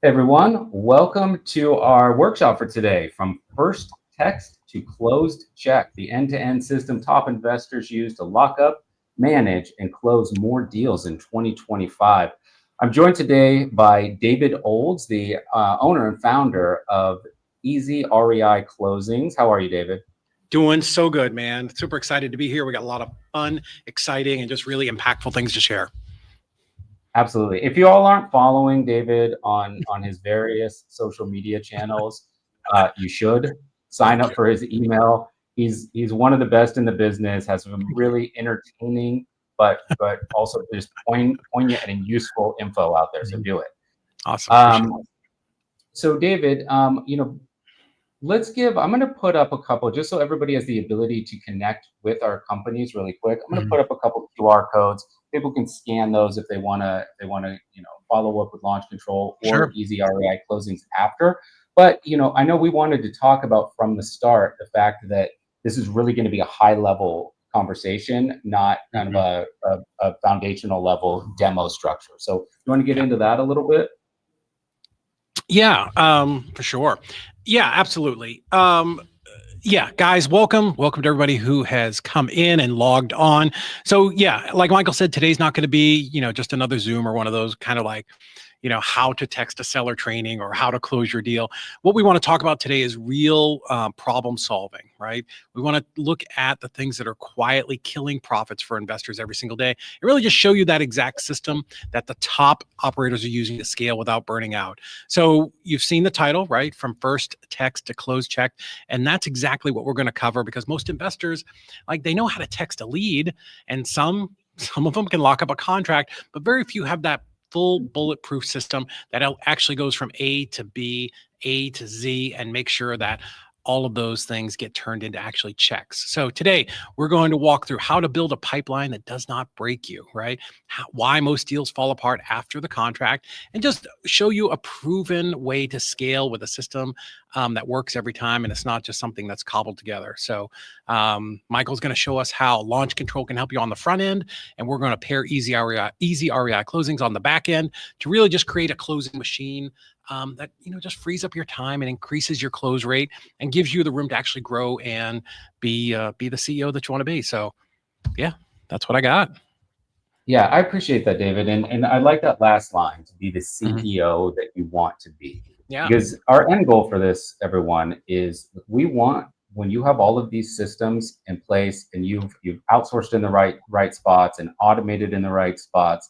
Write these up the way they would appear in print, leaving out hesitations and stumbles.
Everyone, welcome to our workshop for today. From first text to closed check, the end-to-end system top investors use to lock up, manage, and close more deals in 2025. I'm joined today by David Olds, the owner and founder of ezREIclosings. How are you, David? Doing so good, man. Super excited to be here. We got a lot of fun, exciting, and just really impactful things to share. Absolutely. If you all aren't following David on his various social media channels, you should sign up for his email. He's one of the best in the business. Has some really entertaining, but also just poignant and useful info out there. So do it. Awesome. So David, let's give. I'm going to put up a couple just so everybody has the ability to connect with our companies really quick. I'm going to put up a couple QR codes. People can scan those if they want to. Follow up with Launch Control or ezREIclosings after. But I know we wanted to talk about from the start the fact that this is really going to be a high level conversation, not kind of a foundational level demo structure. So you want to get into that a little bit? Yeah, for sure. Yeah, absolutely. Yeah, guys, welcome to everybody who has come in and logged on. So yeah, like Michael said, today's not going to be, just another Zoom or one of those kind of like, how to text a seller training or how to close your deal. What we want to talk about today is real problem solving, right? We want to look at the things that are quietly killing profits for investors every single day and really just show you that exact system that the top operators are using to scale without burning out. So you've seen the title, right? From first text to close check. And that's exactly what we're going to cover because most investors, they know how to text a lead and some of them can lock up a contract, but very few have that full bulletproof system that actually goes from A to B, A to Z, and make sure that all of those things get turned into actually checks. So today we're going to walk through how to build a pipeline that does not break you, right? Why most deals fall apart after the contract, and just show you a proven way to scale with a system that works every time, and it's not just something that's cobbled together. So Michael's going to show us how Launch Control can help you on the front end, and we're going to pair ezREIclosings on the back end to really just create a closing machine that just frees up your time and increases your close rate and gives you the room to actually grow and be the CEO that you want to be. So yeah, that's what I got. Yeah, I appreciate that, David. And I like that last line, to be the CEO that you want to be. Yeah. Because our end goal for this, everyone, is we want, when you have all of these systems in place and you've outsourced in the right spots and automated in the right spots,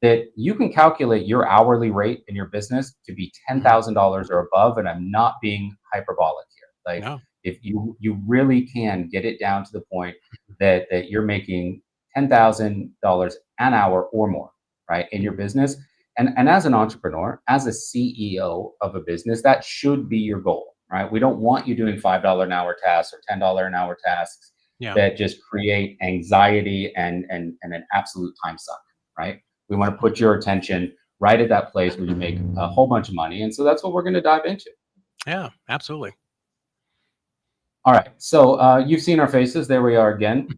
that you can calculate your hourly rate in your business to be $10,000 or above. And I'm not being hyperbolic here. No. If you really can get it down to the point that you're making $10,000 an hour or more, right, in your business. And as an entrepreneur, as a CEO of a business, that should be your goal, right? We don't want you doing $5 an hour tasks or $10 an hour tasks that just create anxiety and an absolute time suck, right? We want to put your attention right at that place where you make a whole bunch of money. And so that's what we're going to dive into. Yeah, absolutely. All right. So you've seen our faces. There we are again.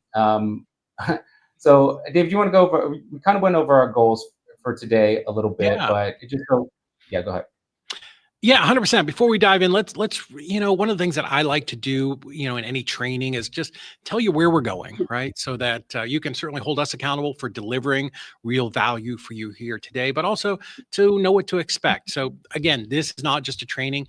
So Dave, do you want to go over, we kind of went over our goals for today a little bit, but go ahead. Yeah, 100%. Before we dive in, let's one of the things that I like to do, in any training is just tell you where we're going, right? So that you can certainly hold us accountable for delivering real value for you here today, but also to know what to expect. So again, this is not just a training.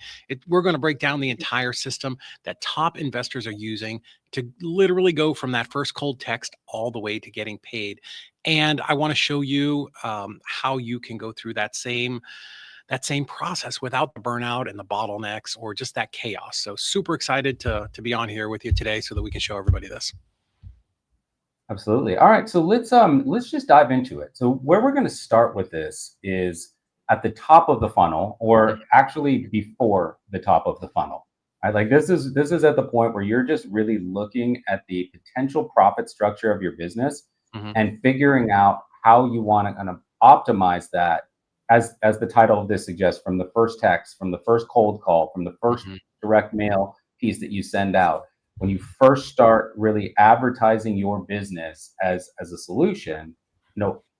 We're going to break down the entire system that top investors are using to literally go from that first cold text all the way to getting paid. And I want to show you how you can go through that same process without the burnout and the bottlenecks or just that chaos. So super excited to be on here with you today so that we can show everybody this. Absolutely. All right. So let's just dive into it. So where we're going to start with this is at the top of the funnel, or actually before the top of the funnel. Right? Like this is at the point where you're just really looking at the potential profit structure of your business and figuring out how you want to kind of optimize that. As the title of this suggests, from the first text, from the first cold call, from the first direct mail piece that you send out, when you first start really advertising your business as a solution,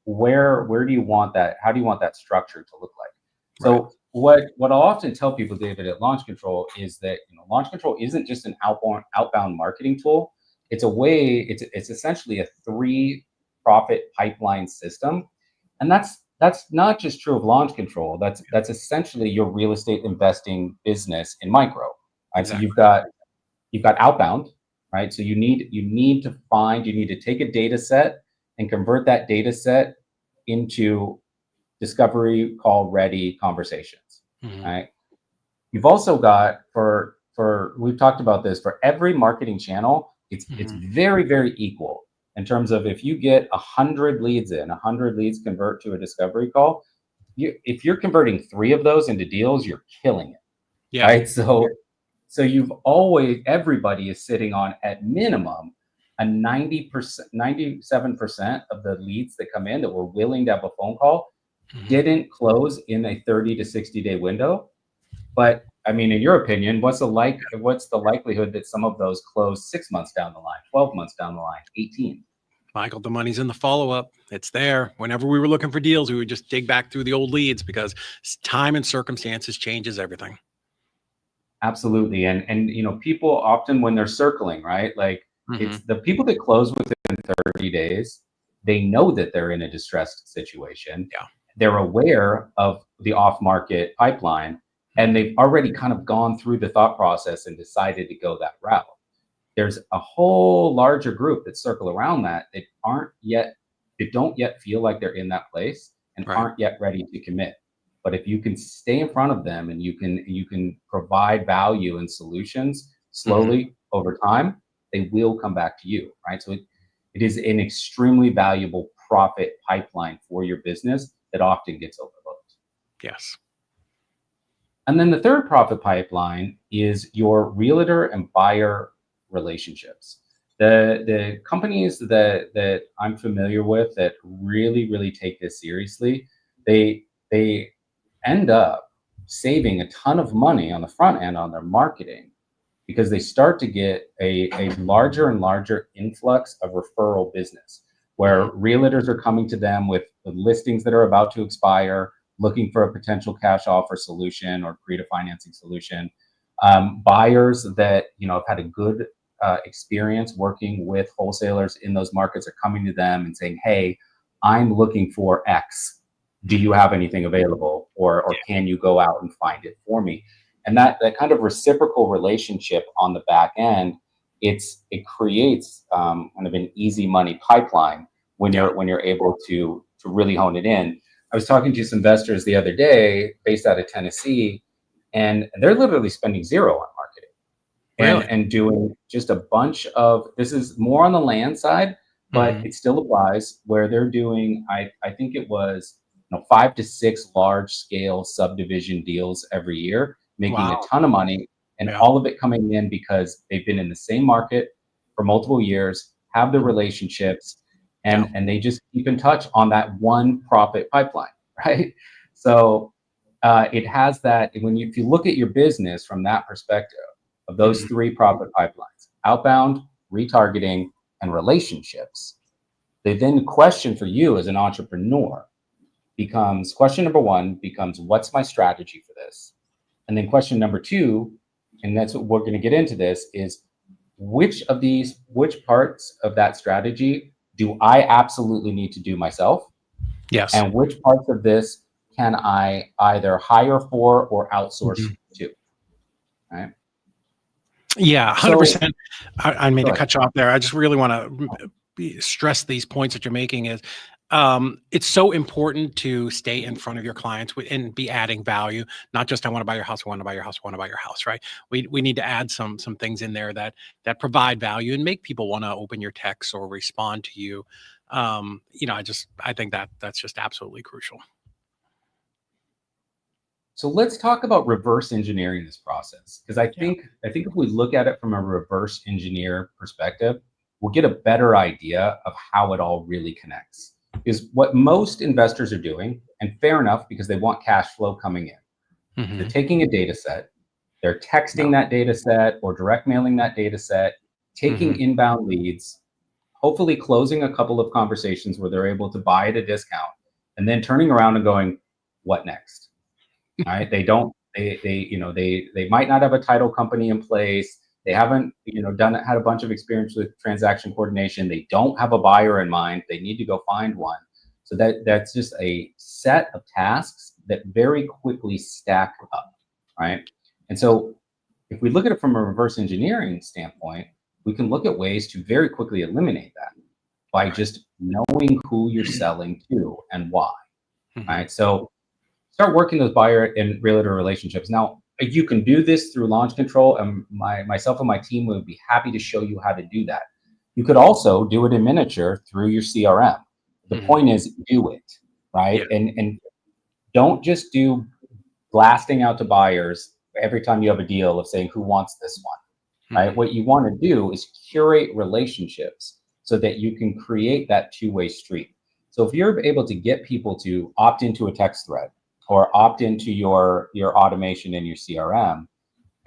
where do you want that? How do you want that structure to look like? So what I'll often tell people, David, at Launch Control is that Launch Control isn't just an outbound marketing tool. It's a way. It's essentially a 3 profit pipeline system, and that's not just true of Launch Control. That's essentially your real estate investing business in micro. Right. So Exactly. you've got outbound, right? So you need to take a data set and convert that data set into discovery call ready conversations, right? You've also got for we've talked about this for every marketing channel, it's very, very equal in terms of if you get 100 leads 100 leads convert to a discovery call. If you're converting 3 of those into deals, you're killing it, Yeah. right? So everybody is sitting on at minimum a 90%, 97% of the leads that come in that were willing to have a phone call didn't close in a 30 to 60-day window. But I mean, in your opinion, what's the likelihood that some of those close 6 months down the line, 12 months down the line, 18? Michael, the money's in the follow-up. It's there. Whenever we were looking for deals, we would just dig back through the old leads because time and circumstances changes everything. Absolutely. And people often when they're circling, right? Like it's the people that close within 30 days, they know that they're in a distressed situation. Yeah. They're aware of the off-market pipeline, and they've already kind of gone through the thought process and decided to go that route. There's a whole larger group that circle around that don't yet feel like they're in that place and aren't yet ready to commit. But if you can stay in front of them and you can provide value and solutions slowly over time, they will come back to you, right? So it is an extremely valuable profit pipeline for your business that often gets overlooked. Yes. And then the third profit pipeline is your realtor and buyer relationships. The companies that I'm familiar with that really, really take this seriously, they end up saving a ton of money on the front end on their marketing because they start to get a larger and larger influx of referral business where realtors are coming to them with listings that are about to expire, looking for a potential cash offer solution or create a financing solution. Buyers that have had a good experience working with wholesalers in those markets are coming to them and saying, "Hey, I'm looking for X. Do you have anything available, or can you go out and find it for me?" And that kind of reciprocal relationship on the back end, it creates kind of an easy money pipeline when you're able to really hone it in. I was talking to some investors the other day based out of Tennessee, and they're literally spending zero on marketing and doing just a bunch of, this is more on the land side, but it still applies where they're doing, I think it was 5 to 6 large scale subdivision deals every year, making a ton of money, and all of it coming in because they've been in the same market for multiple years, have the relationships, and they just keep in touch on that one profit pipeline, right? So it has that. If you look at your business from that perspective of those 3 profit pipelines, outbound, retargeting, and relationships, the then question for you as an entrepreneur becomes, question number 1 becomes, what's my strategy for this? And then question number 2, and that's what we're going to get into this, is which parts of that strategy do I absolutely need to do myself? Yes. And which parts of this can I either hire for or outsource to? Right? Yeah, 100%. So, I mean to cut you off there. I just really want to stress these points that you're making is it's so important to stay in front of your clients and be adding value, not just I want to buy your house, I want to buy your house, I want to buy your house, right? We need to add some things in there that provide value and make people want to open your text or respond to you. I think that's just absolutely crucial. So let's talk about reverse engineering this process, because I think if we look at it from a reverse engineer perspective, we'll get a better idea of how it all really connects. Is what most investors are doing, and fair enough, because they want cash flow coming in. They're taking a data set, they're texting that data set or direct mailing that data set, taking inbound leads, hopefully closing a couple of conversations where they're able to buy at a discount, and then turning around and going, what next? right? They might not have a title company in place. They haven't, had a bunch of experience with transaction coordination. They don't have a buyer in mind. They need to go find one. So that's just a set of tasks that very quickly stack up, right? And so if we look at it from a reverse engineering standpoint, we can look at ways to very quickly eliminate that by just knowing who you're selling to and why, right? So start working those buyer and realtor relationships. Now, you can do this through launch control, and myself and my team would be happy to show you how to do that. You could also do it in miniature through your CRM. The point is, do it, right? Yeah. And don't just do blasting out to buyers every time you have a deal of saying who wants this one, right? What you want to do is curate relationships so that you can create that two-way street. So if you're able to get people to opt into a text thread or opt into your automation in your CRM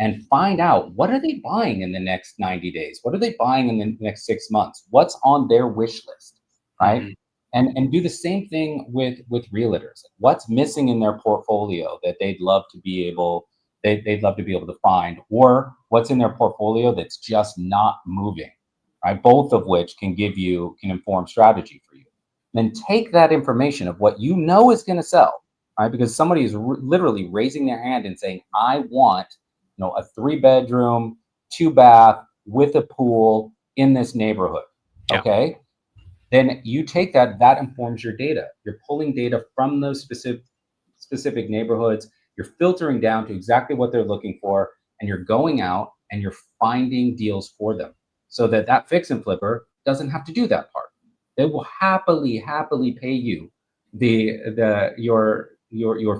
and find out, what are they buying in the next 90 days? What are they buying in the next 6 months? What's on their wish list, right? And do the same thing with realtors. What's missing in their portfolio that they'd love to be able to find, or what's in their portfolio that's just not moving, right? Both of which can inform strategy for you. Then take that information of what you know is going to sell, right? Because somebody is literally raising their hand and saying, I want, a 3-bedroom, 2-bath with a pool in this neighborhood. Yeah. Okay. Then you take that informs your data. You're pulling data from those specific neighborhoods. You're filtering down to exactly what they're looking for, and you're going out and you're finding deals for them, so that fix and flipper doesn't have to do that part. They will happily pay you your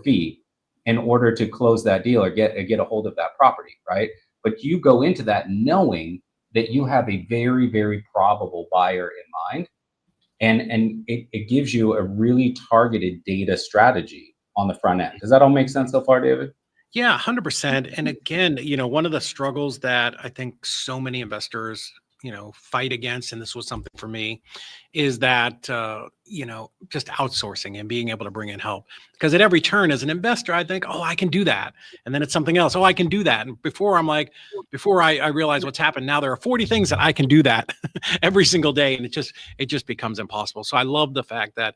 fee in order to close that deal or get a hold of that property, right? But you go into that knowing that you have a very, very probable buyer in mind. And it gives you a really targeted data strategy on the front end. Does that all make sense so far, David? Yeah, 100%. And again, one of the struggles that I think so many investors, fight against, and this was something for me, is that, just outsourcing and being able to bring in help. Because at every turn as an investor, I think, oh, I can do that. And then it's something else. Oh, I can do that. And before I realize what's happened, now there are 40 things that I can do that every single day. And it just becomes impossible. So I love the fact that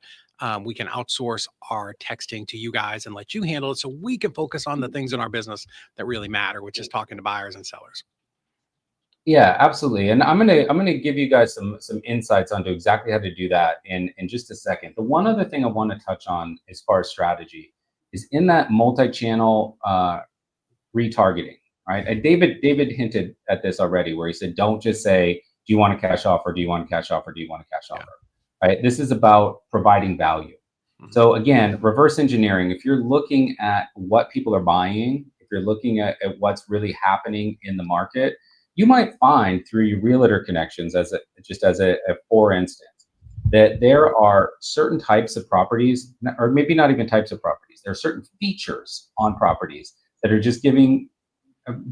we can outsource our texting to you guys and let you handle it, so we can focus on the things in our business that really matter, which is talking to buyers and sellers. Yeah, absolutely. And I'm gonna give you guys some insights onto exactly how to do that in just a second. The one other thing I want to touch on as far as strategy is in that multi-channel retargeting, right? And David hinted at this already, where he said, don't just say, do you want a cash offer? Do you want a cash offer? Do you want a cash offer? Right? This is about providing value. So again, reverse engineering, if you're looking at what people are buying, if you're looking at what's really happening in the market, you might find through your realtor connections, as a for instance, that there are certain types of properties, or maybe not even types of properties. There are certain features on properties that are just giving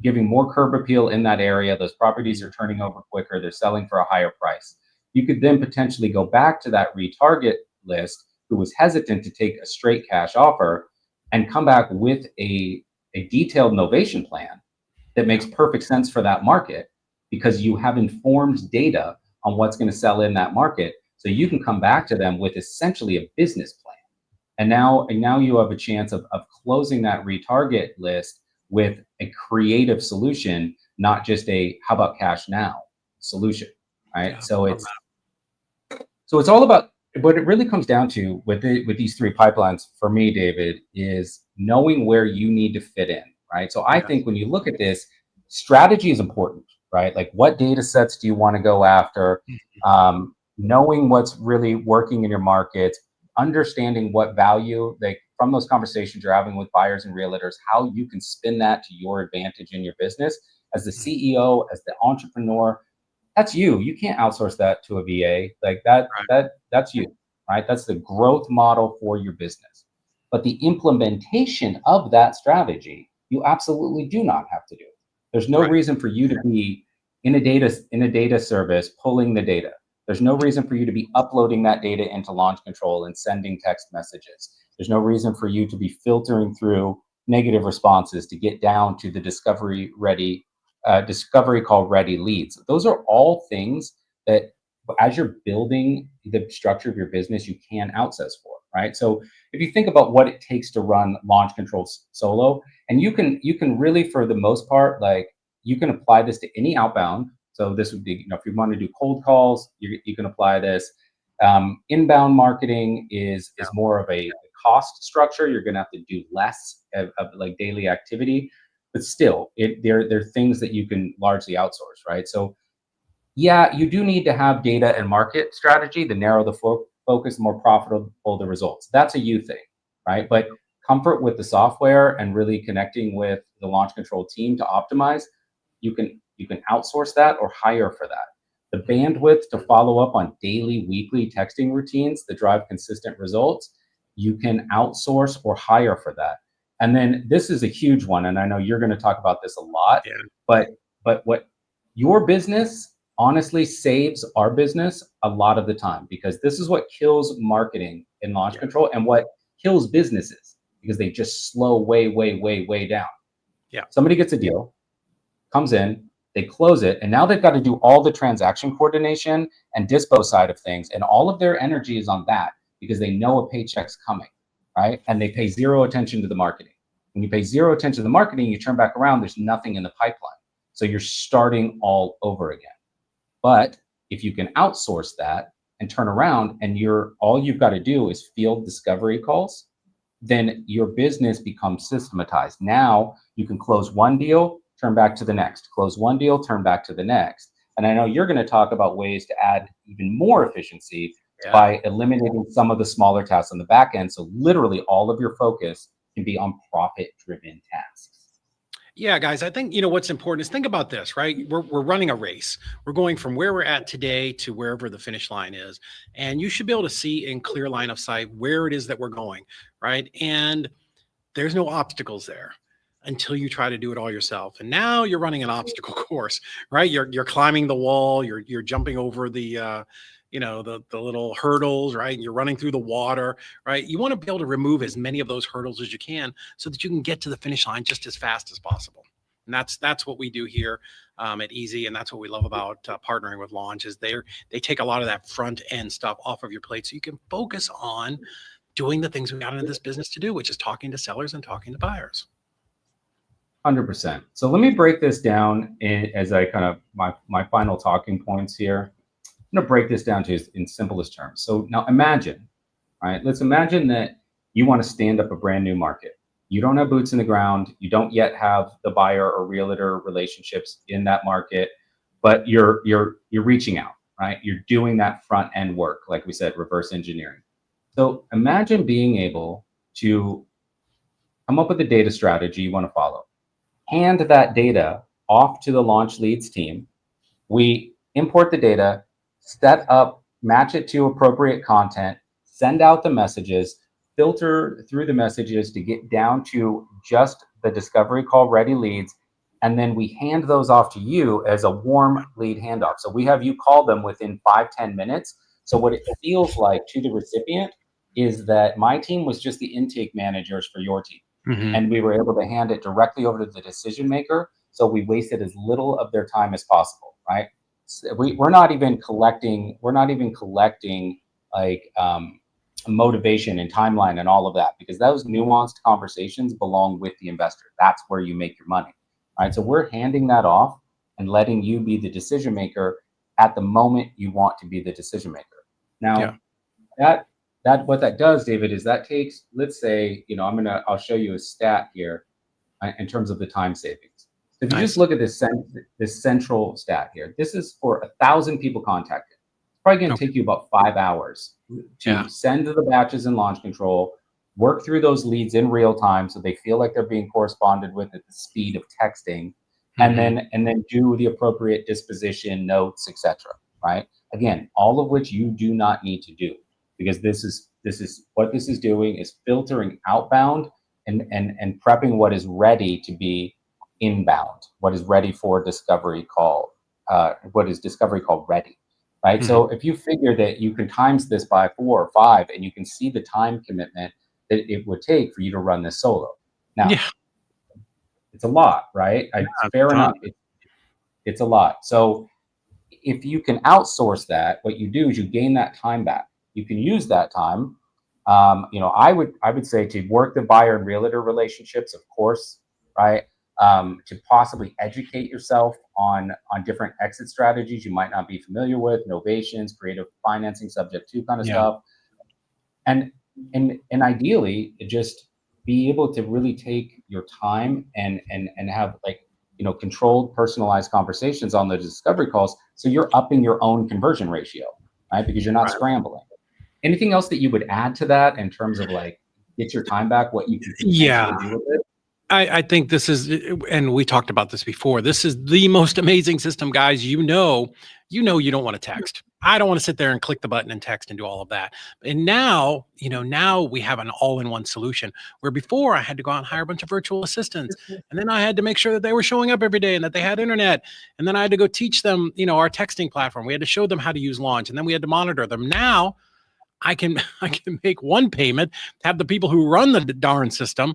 more curb appeal in that area. Those properties are turning over quicker. They're selling for a higher price. You could then potentially go back to that retarget list who was hesitant to take a straight cash offer and come back with a detailed novation plan that makes perfect sense for that market, because you have informed data on what's going to sell in that market. So you can come back to them with essentially a business plan. And now you have a chance of closing that retarget list with a creative solution, not just a how about cash now solution, right? Yeah, so it's all about, what it really comes down to with these 3 pipelines for me, David, is knowing where you need to fit in, right? So I think when you look at this, strategy is important, right? Like, what data sets do you want to go after? Knowing what's really working in your markets, understanding what value, like from those conversations you're having with buyers and realtors, how you can spin that to your advantage in your business. As the CEO, as the entrepreneur, that's you. You can't outsource that to a VA. Like that's you, right? That's the growth model for your business. But the implementation of that strategy, you absolutely do not have to do. There's no reason for you to be in a data service pulling the data. There's no reason for you to be uploading that data into launch control and sending text messages. There's no reason for you to be filtering through negative responses to get down to the discovery call ready leads. Those are all things that as you're building the structure of your business, you can outsource for, right? So if you think about what it takes to run launch control solo, and you can really, for the most part, like, you can apply this to any outbound. So this would be, if you want to do cold calls, you can apply this. Inbound marketing is more of a cost structure. You're going to have to do less of like daily activity, but still, they're things that you can largely outsource, right? So yeah, you do need to have data and market strategy to narrow the focus, more profitable the results. That's a you thing, right? But comfort with the software and really connecting with the launch control team to optimize, you can outsource that or hire for that. The bandwidth to follow up on daily, weekly texting routines that drive consistent results, you can outsource or hire for that. And then this is a huge one, and I know you're going to talk about this a lot, Yeah. but what your business honestly saves our business a lot of the time, because this is what kills marketing in launch control and what kills businesses, because they just slow way down. Yeah. Somebody gets a deal, comes in, they close it, and now they've got to do all the transaction coordination and dispo side of things, and all of their energy is on that because they know a paycheck's coming, right? And they pay zero attention to the marketing. When you pay zero attention to the marketing, you turn back around, there's nothing in the pipeline. So you're starting all over again. But if you can outsource that and turn around, and all you've got to do is field discovery calls, then your business becomes systematized. Now you can close one deal, turn back to the next, close one deal, turn back to the next. And I know you're going to talk about ways to add even more efficiency by eliminating some of the smaller tasks on the back end. So literally all of your focus can be on profit-driven tasks. Yeah, guys, I think, what's important is, think about this, right? We're running a race. We're going from where we're at today to wherever the finish line is. And you should be able to see in clear line of sight where it is that we're going, right? And there's no obstacles there until you try to do it all yourself. And now you're running an obstacle course, right? You're climbing the wall, you're jumping over the the little hurdles, right? You're running through the water, right? You want to be able to remove as many of those hurdles as you can so that you can get to the finish line just as fast as possible. And that's what we do here at ezREI, and that's what we love about partnering with Launch, is they take a lot of that front end stuff off of your plate so you can focus on doing the things we got into this business to do, which is talking to sellers and talking to buyers. 100%. So let me break this down as I kind of my final talking points here. I'm going to break this down to in simplest terms. So now imagine, right? Let's imagine that you want to stand up a brand new market. You don't have boots in the ground. You don't yet have the buyer or realtor relationships in that market, but you're reaching out, right? You're doing that front end work, like we said, reverse engineering. So imagine being able to come up with a data strategy you want to follow, hand that data off to the launch leads team. We import the data, set up, match it to appropriate content, send out the messages, filter through the messages to get down to just the discovery call ready leads. And then we hand those off to you as a warm lead handoff. So we have you call them within 5-10 minutes. So what it feels like to the recipient is that my team was just the intake managers for your team. Mm-hmm. And we were able to hand it directly over to the decision maker. So we wasted as little of their time as possible, right? So we're not even collecting like motivation and timeline and all of that, because those nuanced conversations belong with the investor. That's where you make your money, right? So we're handing that off and letting you be the decision maker at the moment you want to be the decision maker. Now, that what that does, David, is that takes, let's say, I'll show you a stat here in terms of the time savings. So if you just look at this central stat here, this is for 1,000 people contacted. It's probably going to take you about 5 hours to send the batches in launch control, work through those leads in real time so they feel like they're being corresponded with at the speed of texting, and then do the appropriate disposition, notes, etc. Right? Again, all of which you do not need to do, because this is what this is doing is filtering outbound and prepping what is ready to be inbound, what is ready for discovery call, what is discovery call ready, right? Mm-hmm. So if you figure that you can times this by 4 or 5, and you can see the time commitment that it would take for you to run this solo. Now, Yeah. it's a lot, right? Yeah, It's fair ton. enough. It's a lot. So if you can outsource that, what you do is you gain that time back. You can use that time. I would say to work the buyer and realtor relationships, of course, right? To possibly educate yourself on different exit strategies you might not be familiar with, novations, creative financing, subject to kind of Yeah. stuff, and and ideally just be able to really take your time and have like controlled personalized conversations on the discovery calls, so you're upping your own conversion ratio, right? Because you're not Right. scrambling. Anything else that you would add to that in terms of like get your time back, what you can Yeah. potentially do with it? I think this is, and we talked about this before. This is the most amazing system, guys. You don't want to text. I don't want to sit there and click the button and text and do all of that. And now, now we have an all-in-one solution where before I had to go out and hire a bunch of virtual assistants. And then I had to make sure that they were showing up every day and that they had internet. And then I had to go teach them, our texting platform. We had to show them how to use Launch, and then we had to monitor them. Now I can I can make one payment, have the people who run the darn system,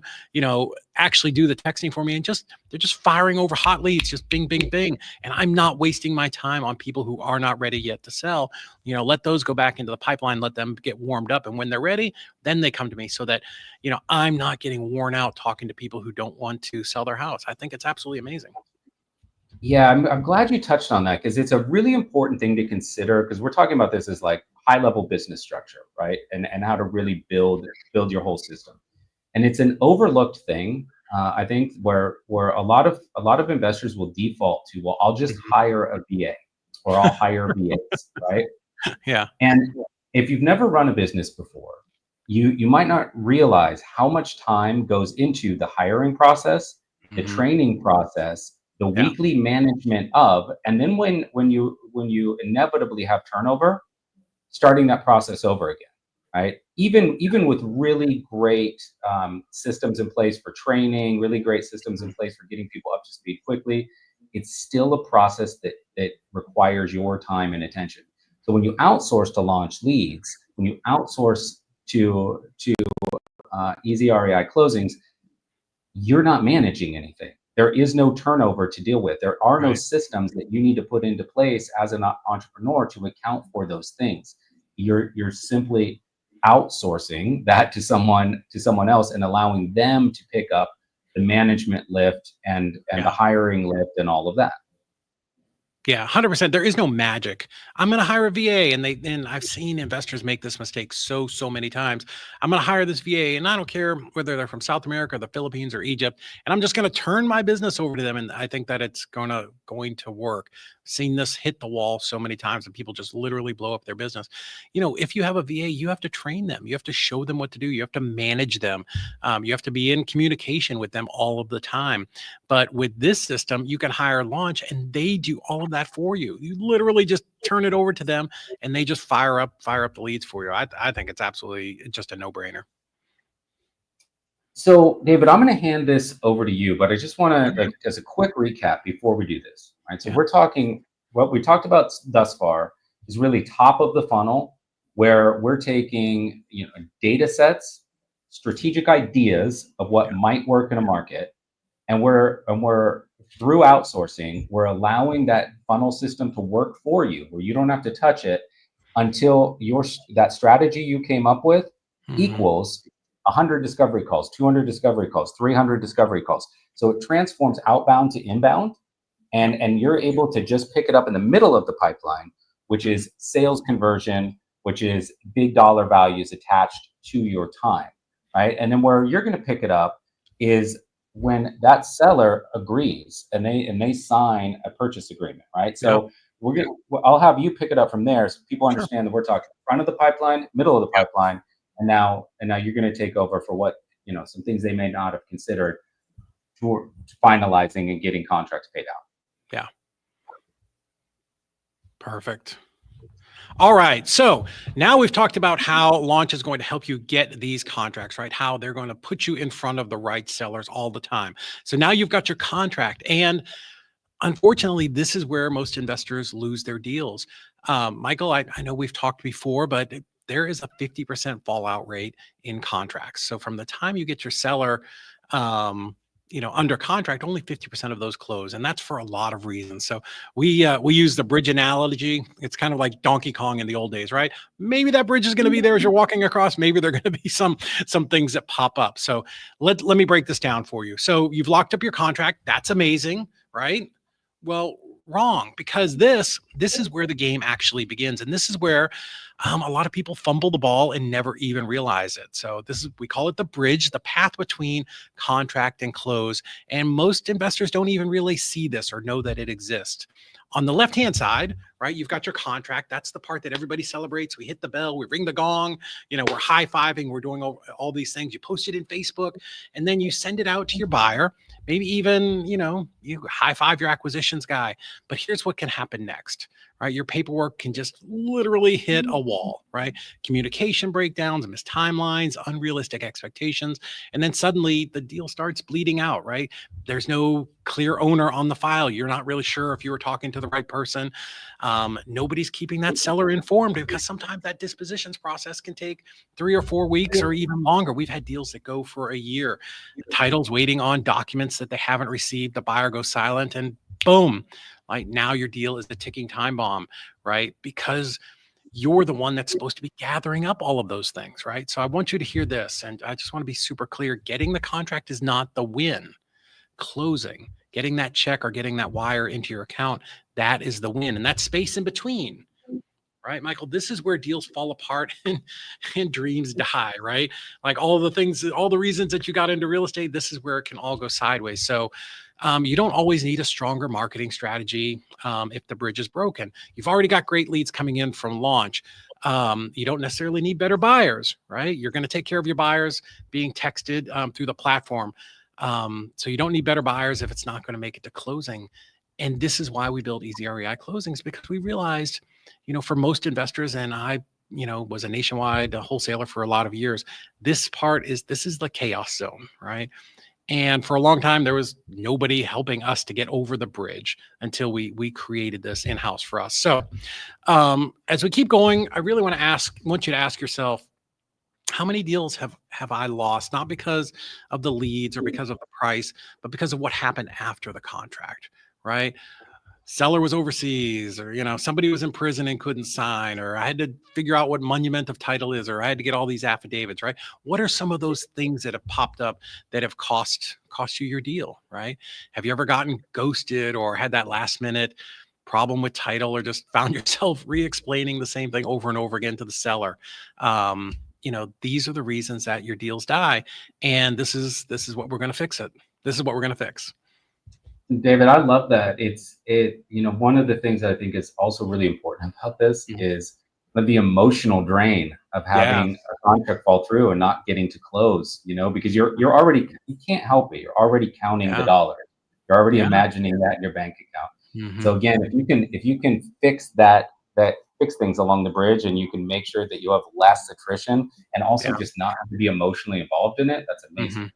actually do the texting for me, and they're just firing over hot leads, just bing, bing, bing, and I'm not wasting my time on people who are not ready yet to sell. Let those go back into the pipeline, let them get warmed up, and when they're ready, then they come to me, so that I'm not getting worn out talking to people who don't want to sell their house. I think it's absolutely amazing. Yeah, I'm glad you touched on that because it's a really important thing to consider, because we're talking about this as like high level business structure, right? And how to really build your whole system. And it's an overlooked thing, I think, where a lot of investors will default to, well, I'll just Mhm. hire a VA or I'll hire VAs, right? Yeah. And if you've never run a business before, you might not realize how much time goes into the hiring process, the Hmm. training process, the Yeah. weekly management of, and then when you inevitably have turnover, starting that process over again, right? Even with really great systems in place for training, really great systems in Mhm. place for getting people up to speed quickly, it's still a process that requires your time and attention. So when you outsource to launch leads, when you outsource to ezREI closings, you're not managing anything. There is no turnover to deal with. There are no Right. systems that you need to put into place as an entrepreneur to account for those things. You're simply outsourcing that to someone else and allowing them to pick up the management lift and the Yeah. hiring lift and all of that. Yeah, 100%. There is no magic. I'm going to hire a VA, and I've seen investors make this mistake so many times. I'm going to hire this VA, and I don't care whether they're from South America, the Philippines, or Egypt, and I'm just going to turn my business over to them, and I think that it's going to work. Seen this hit the wall so many times, and people just literally blow up their business. If you have a VA, you have to train them. You have to show them what to do. You have to manage them. You have to be in communication with them all of the time. But with this system, you can hire Launch and they do all of that for you. You literally just turn it over to them and they just fire up the leads for you. I think it's absolutely just a no-brainer. So, David, I'm going to hand this over to you, but I just want to, Mhm. like, as a quick recap before we do this, right? So, Yeah. what we talked about thus far is really top of the funnel, where we're taking, data sets, strategic ideas of what Yeah. might work in a market, and we're through outsourcing, we're allowing that funnel system to work for you, where you don't have to touch it until that strategy you came up with Mhm. equals 100 discovery calls, 200 discovery calls, 300 discovery calls. So it transforms outbound to inbound, Yep. and you're able to just pick it up in the middle of the pipeline, which Mhm. is sales conversion, which is big dollar values attached to your time, right? And then where you're going to pick it up is when that seller agrees and they sign a purchase agreement, right? Yep. So I'll have you pick it up from there, so people Sure. understand that we're talking front of the pipeline, middle of the Yep. pipeline, and now you're going to take over for what, some things they may not have considered for finalizing and getting contracts paid out. Yeah. Perfect. All right. So now we've talked about how Launch is going to help you get these contracts, right? How they're going to put you in front of the right sellers all the time. So now you've got your contract. And unfortunately, this is where most investors lose their deals. Michael, I know we've talked before, but there is a 50% fallout rate in contracts. So from the time you get your seller under contract, only 50% of those close, and that's for a lot of reasons. So we use the bridge analogy. It's kind of like Donkey Kong in the old days, right? Maybe that bridge is going to be there as you're walking across. Maybe there are going to be some things that pop up. So let me break this down for you. So you've locked up your contract. That's amazing, right? Well, wrong, because this is where the game actually begins, and this is where a lot of people fumble the ball and never even realize it. So we call it the bridge, the path between contract and close, and most investors don't even really see this or know that it exists. On the left-hand side, right, you've got your contract. That's the part that everybody celebrates. We hit the bell, we ring the gong, we're high-fiving, we're doing all these things. You post it in Facebook, and then you send it out to your buyer. Maybe even, you high-five your acquisitions guy. But here's what can happen next, right? Your paperwork can just literally hit a wall, right? Communication breakdowns, missed timelines, unrealistic expectations, and then suddenly the deal starts bleeding out, right? There's no clear owner on the file. You're not really sure if you were talking to the right person. Nobody's keeping that seller informed, because sometimes that dispositions process can take 3 or 4 weeks or even longer. We've had deals that go for a year. Title's waiting on documents that they haven't received. The buyer goes silent, and boom, like now your deal is the ticking time bomb, right? Because you're the one that's supposed to be gathering up all of those things, right? So I want you to hear this, and I just want to be super clear. Getting the contract is not the win. Closing, getting that check or getting that wire into your account, that is the win. And that space in between, right, Michael, this is where deals fall apart and dreams die, right? Like all the reasons that you got into real estate, this is where it can all go sideways. So you don't always need a stronger marketing strategy if the bridge is broken. You've already got great leads coming in from launch. You don't necessarily need better buyers, right? You're going to take care of your buyers being texted through the platform. So you don't need better buyers if it's not going to make it to closing. And this is why we build ezREIclosings, because we realized, for most investors, and I, was a nationwide wholesaler for a lot of years, this is the chaos zone, right? And for a long time, there was nobody helping us to get over the bridge until we created this in-house for us. So as we keep going, I really want you to ask yourself, how many deals have I lost, not because of the leads or because of the price, but because of what happened after the contract, right? Seller was overseas, or somebody was in prison and couldn't sign, or I had to figure out what monument of title is, or I had to get all these affidavits, right? What are some of those things that have popped up that have cost you your deal, right? Have you ever gotten ghosted or had that last minute problem with title, or just found yourself re-explaining the same thing over and over again to the seller? These are the reasons that your deals die, and this is what we're going to fix it. This is what we're going to fix. David, I love that. One of the things that I think is also really important about this is the emotional drain of having a contract fall through and not getting to close, because you can't help it. You're already counting the dollars. You're already imagining that in your bank account. So again, if you can fix fix things along the bridge, and you can make sure that you have less attrition and also just not have to be emotionally involved in it, that's amazing.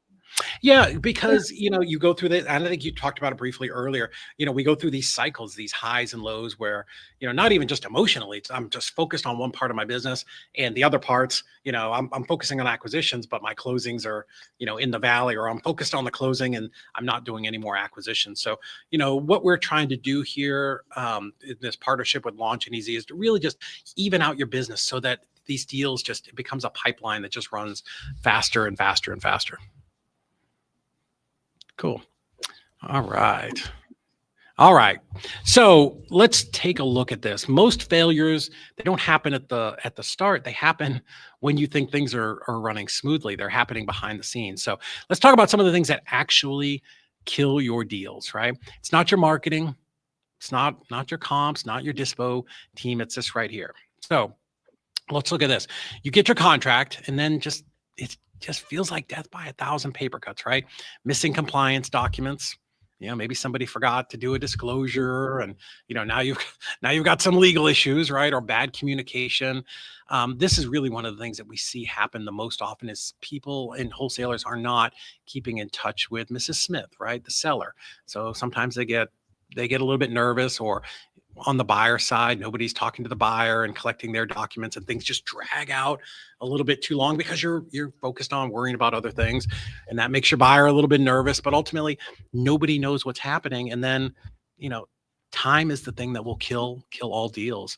Yeah, because, you go through that. And I think you talked about it briefly earlier. We go through these cycles, these highs and lows where, not even just emotionally, I'm just focused on one part of my business, and the other parts, I'm focusing on acquisitions, but my closings are, in the valley, or I'm focused on the closing and I'm not doing any more acquisitions. So, what we're trying to do here in this partnership with Launch and Easy is to really just even out your business so that these deals it becomes a pipeline that just runs faster and faster and faster. Cool. All right. So let's take a look at this. Most failures, they don't happen at the start. They happen when you think things are running smoothly. They're happening behind the scenes. So let's talk about some of the things that actually kill your deals, right? It's not your marketing. It's not your comps, not your dispo team. It's this right here. So let's look at this. You get your contract, and then it just feels like death by 1,000 paper cuts, right? Missing compliance documents. Maybe somebody forgot to do a disclosure, and now you've got some legal issues, right? Or bad communication. This is really one of the things that we see happen the most often is people and wholesalers are not keeping in touch with Mrs. Smith, right? The seller. So sometimes they get a little bit nervous, or on the buyer side, nobody's talking to the buyer and collecting their documents, and things just drag out a little bit too long because you're focused on worrying about other things, and that makes your buyer a little bit nervous. But ultimately, nobody knows what's happening, and then, time is the thing that will kill all deals.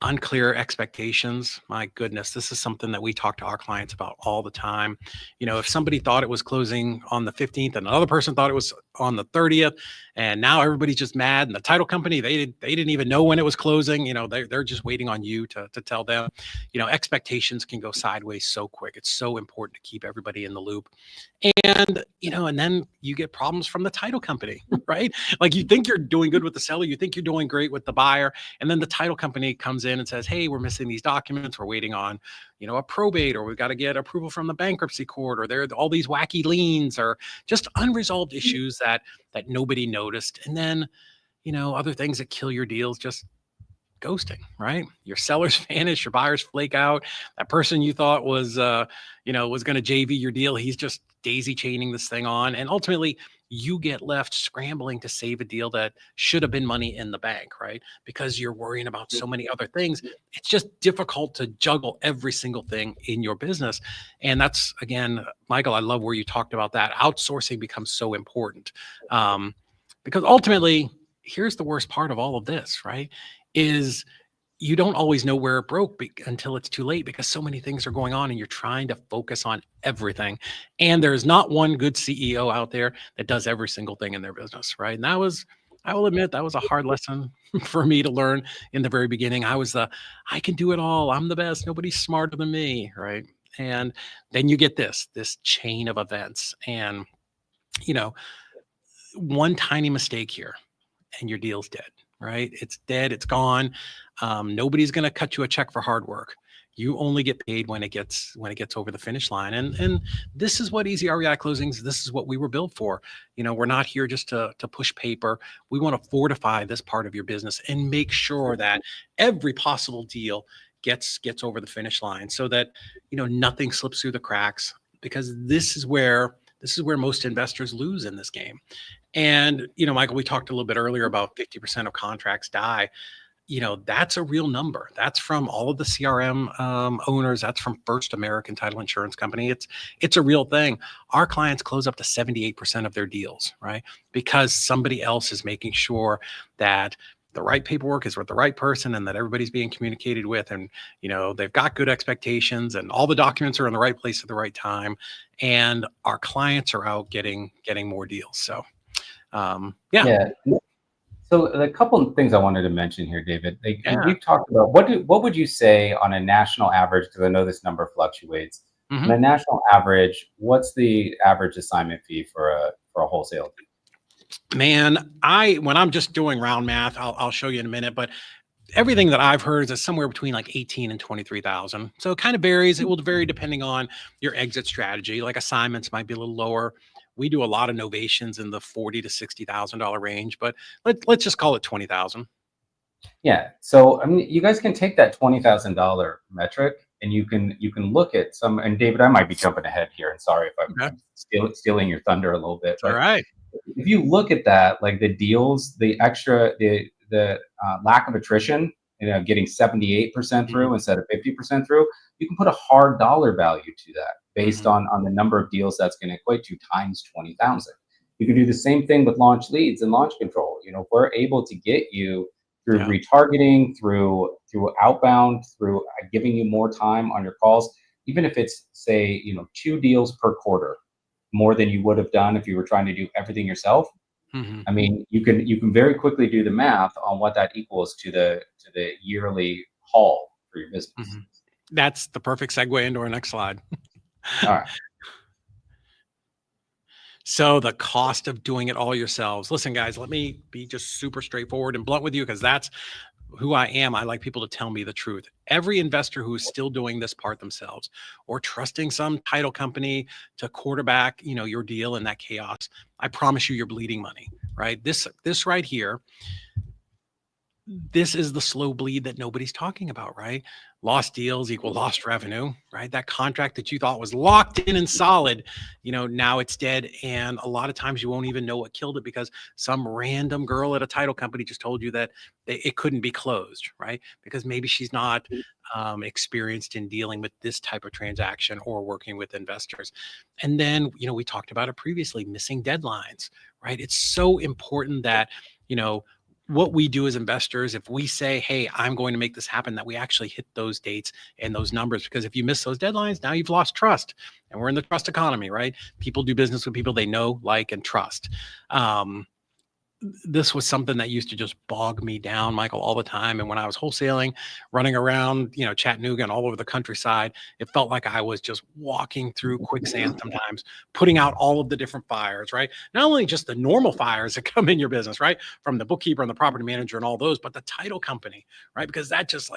Unclear expectations. My goodness, this is something that we talk to our clients about all the time. If somebody thought it was closing on the 15th and another person thought it was on the 30th, and now everybody's just mad, and the title company, they didn't even know when it was closing. They're just waiting on you to tell them. Expectations can go sideways so quick. It's so important to keep everybody in the loop. And then you get problems from the title company, right? Like, you think you're doing good with the seller, you think you're doing great with the buyer, and then the title company comes in and says, hey, we're missing these documents, we're waiting on a probate, or we've got to get approval from the bankruptcy court, or there are all these wacky liens, or just unresolved issues that nobody noticed. And then other things that kill your deals, just ghosting, right? Your sellers vanish, your buyers flake out. That person you thought was was going to JV your deal, he's just daisy chaining this thing on, and ultimately you get left scrambling to save a deal that should have been money in the bank, right? Because you're worrying about so many other things. It's just difficult to juggle every single thing in your business. And that's, again, Michael, I love where you talked about that. Outsourcing becomes so important, because ultimately, here's the worst part of all of this, right? Is you don't always know where it broke until it's too late, because so many things are going on and you're trying to focus on everything. And there's not one good CEO out there that does every single thing in their business, right? And I will admit, that was a hard lesson for me to learn in the very beginning. I can do it all. I'm the best. Nobody's smarter than me, right? And then you get this chain of events, and one tiny mistake here and your deal's dead, right? It's dead. It's gone. Nobody's going to cut you a check for hard work. You only get paid when it gets over the finish line. And this is what ezREIclosings, this is what we were built for. We're not here just to push paper. We want to fortify this part of your business and make sure that every possible deal gets over the finish line, so that nothing slips through the cracks, because this is where most investors lose in this game. And, Michael, we talked a little bit earlier about 50% of contracts die. That's a real number. That's from all of the CRM owners. That's from First American Title Insurance Company. It's a real thing. Our clients close up to 78% of their deals, right? Because somebody else is making sure that the right paperwork is with the right person, and that everybody's being communicated with, and they've got good expectations, and all the documents are in the right place at the right time, and our clients are out getting more deals. So yeah. So a couple of things I wanted to mention here, David. Yeah. We've talked about what would you say on a national average, because I know this number fluctuates. On a national average, what's the average assignment fee for a wholesale deal? Man, when I'm just doing round math, I'll show you in a minute, but everything that I've heard is somewhere between like 18 and 23,000. So it kind of varies. It will vary depending on your exit strategy. Like, assignments might be a little lower. We do a lot of novations in the $40,000 to $60,000 range, but let's just call it 20,000. Yeah. So, I mean, you guys can take that $20,000 metric, and you can look at some. And David, I might be jumping ahead here, and sorry if I'm stealing your thunder a little bit. All right. If you look at that, like the deals, the extra, the lack of attrition, getting 78% through instead of 50% through, you can put a hard dollar value to that based on the number of deals that's going to equate to times 20,000. You can do the same thing with launch leads and launch control. If we're able to get you through retargeting, through outbound, through giving you more time on your calls, even if it's, say, 2 deals per quarter, more than you would have done if you were trying to do everything yourself. I mean, you can very quickly do the math on what that equals to the yearly haul for your business. That's the perfect segue into our next slide. All right. So the cost of doing it all yourselves. Listen, guys, let me be just super straightforward and blunt with you, because that's who I am. I like people to tell me the truth. Every investor who is still doing this part themselves, or trusting some title company to quarterback, your deal in that chaos, I promise you, you're bleeding money, right? This right here, this is the slow bleed that nobody's talking about, right? Lost deals equal lost revenue, right? That contract that you thought was locked in and solid, now it's dead. And a lot of times you won't even know what killed it because some random girl at a title company just told you that it couldn't be closed, right? Because maybe she's not experienced in dealing with this type of transaction or working with investors. And then, we talked about it previously, missing deadlines, right? It's so important that, what we do as investors, if we say, hey, I'm going to make this happen, that we actually hit those dates and those numbers. Because if you miss those deadlines, now you've lost trust. And we're in the trust economy, right? People do business with people they know, like, and trust. This was something that used to just bog me down, Michael, all the time. And when I was wholesaling, running around, Chattanooga and all over the countryside, it felt like I was just walking through quicksand sometimes, putting out all of the different fires, right? Not only just the normal fires that come in your business, right? From the bookkeeper and the property manager and all those, but the title company, right? Because that just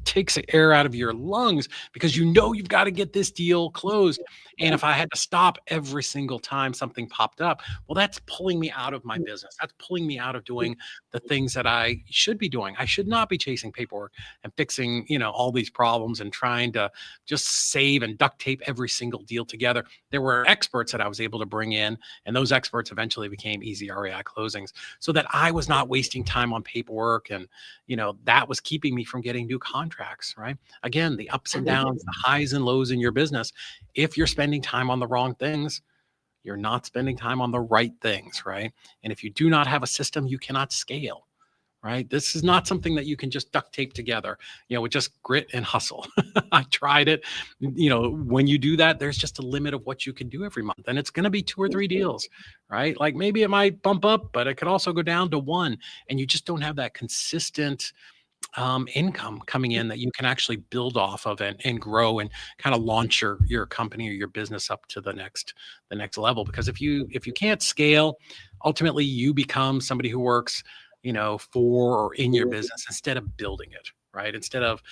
takes the air out of your lungs because you've got to get this deal closed. And if I had to stop every single time something popped up, well, that's pulling me out of my business. That's pulling me out of doing the things that I should be doing. I should not be chasing paperwork and fixing, all these problems and trying to just save and duct tape every single deal together. There were experts that I was able to bring in, and those experts eventually became ezREIclosings so that I was not wasting time on paperwork. And, that was keeping me from getting new contracts, right? Again, the ups and downs, the highs and lows in your business. If you're spending time on the wrong things, you're not spending time on the right things, right? And if you do not have a system, you cannot scale, right? This is not something that you can just duct tape together, with just grit and hustle. I tried it. When you do that, there's just a limit of what you can do every month. And it's going to be 2 or 3 deals, right? Like maybe it might bump up, but it could also go down to 1. And you just don't have that consistent income coming in that you can actually build off of and grow and kind of launch your company or your business up to the next level. Because if you can't scale, ultimately you become somebody who works, for or in your business instead of building it, right? Instead of,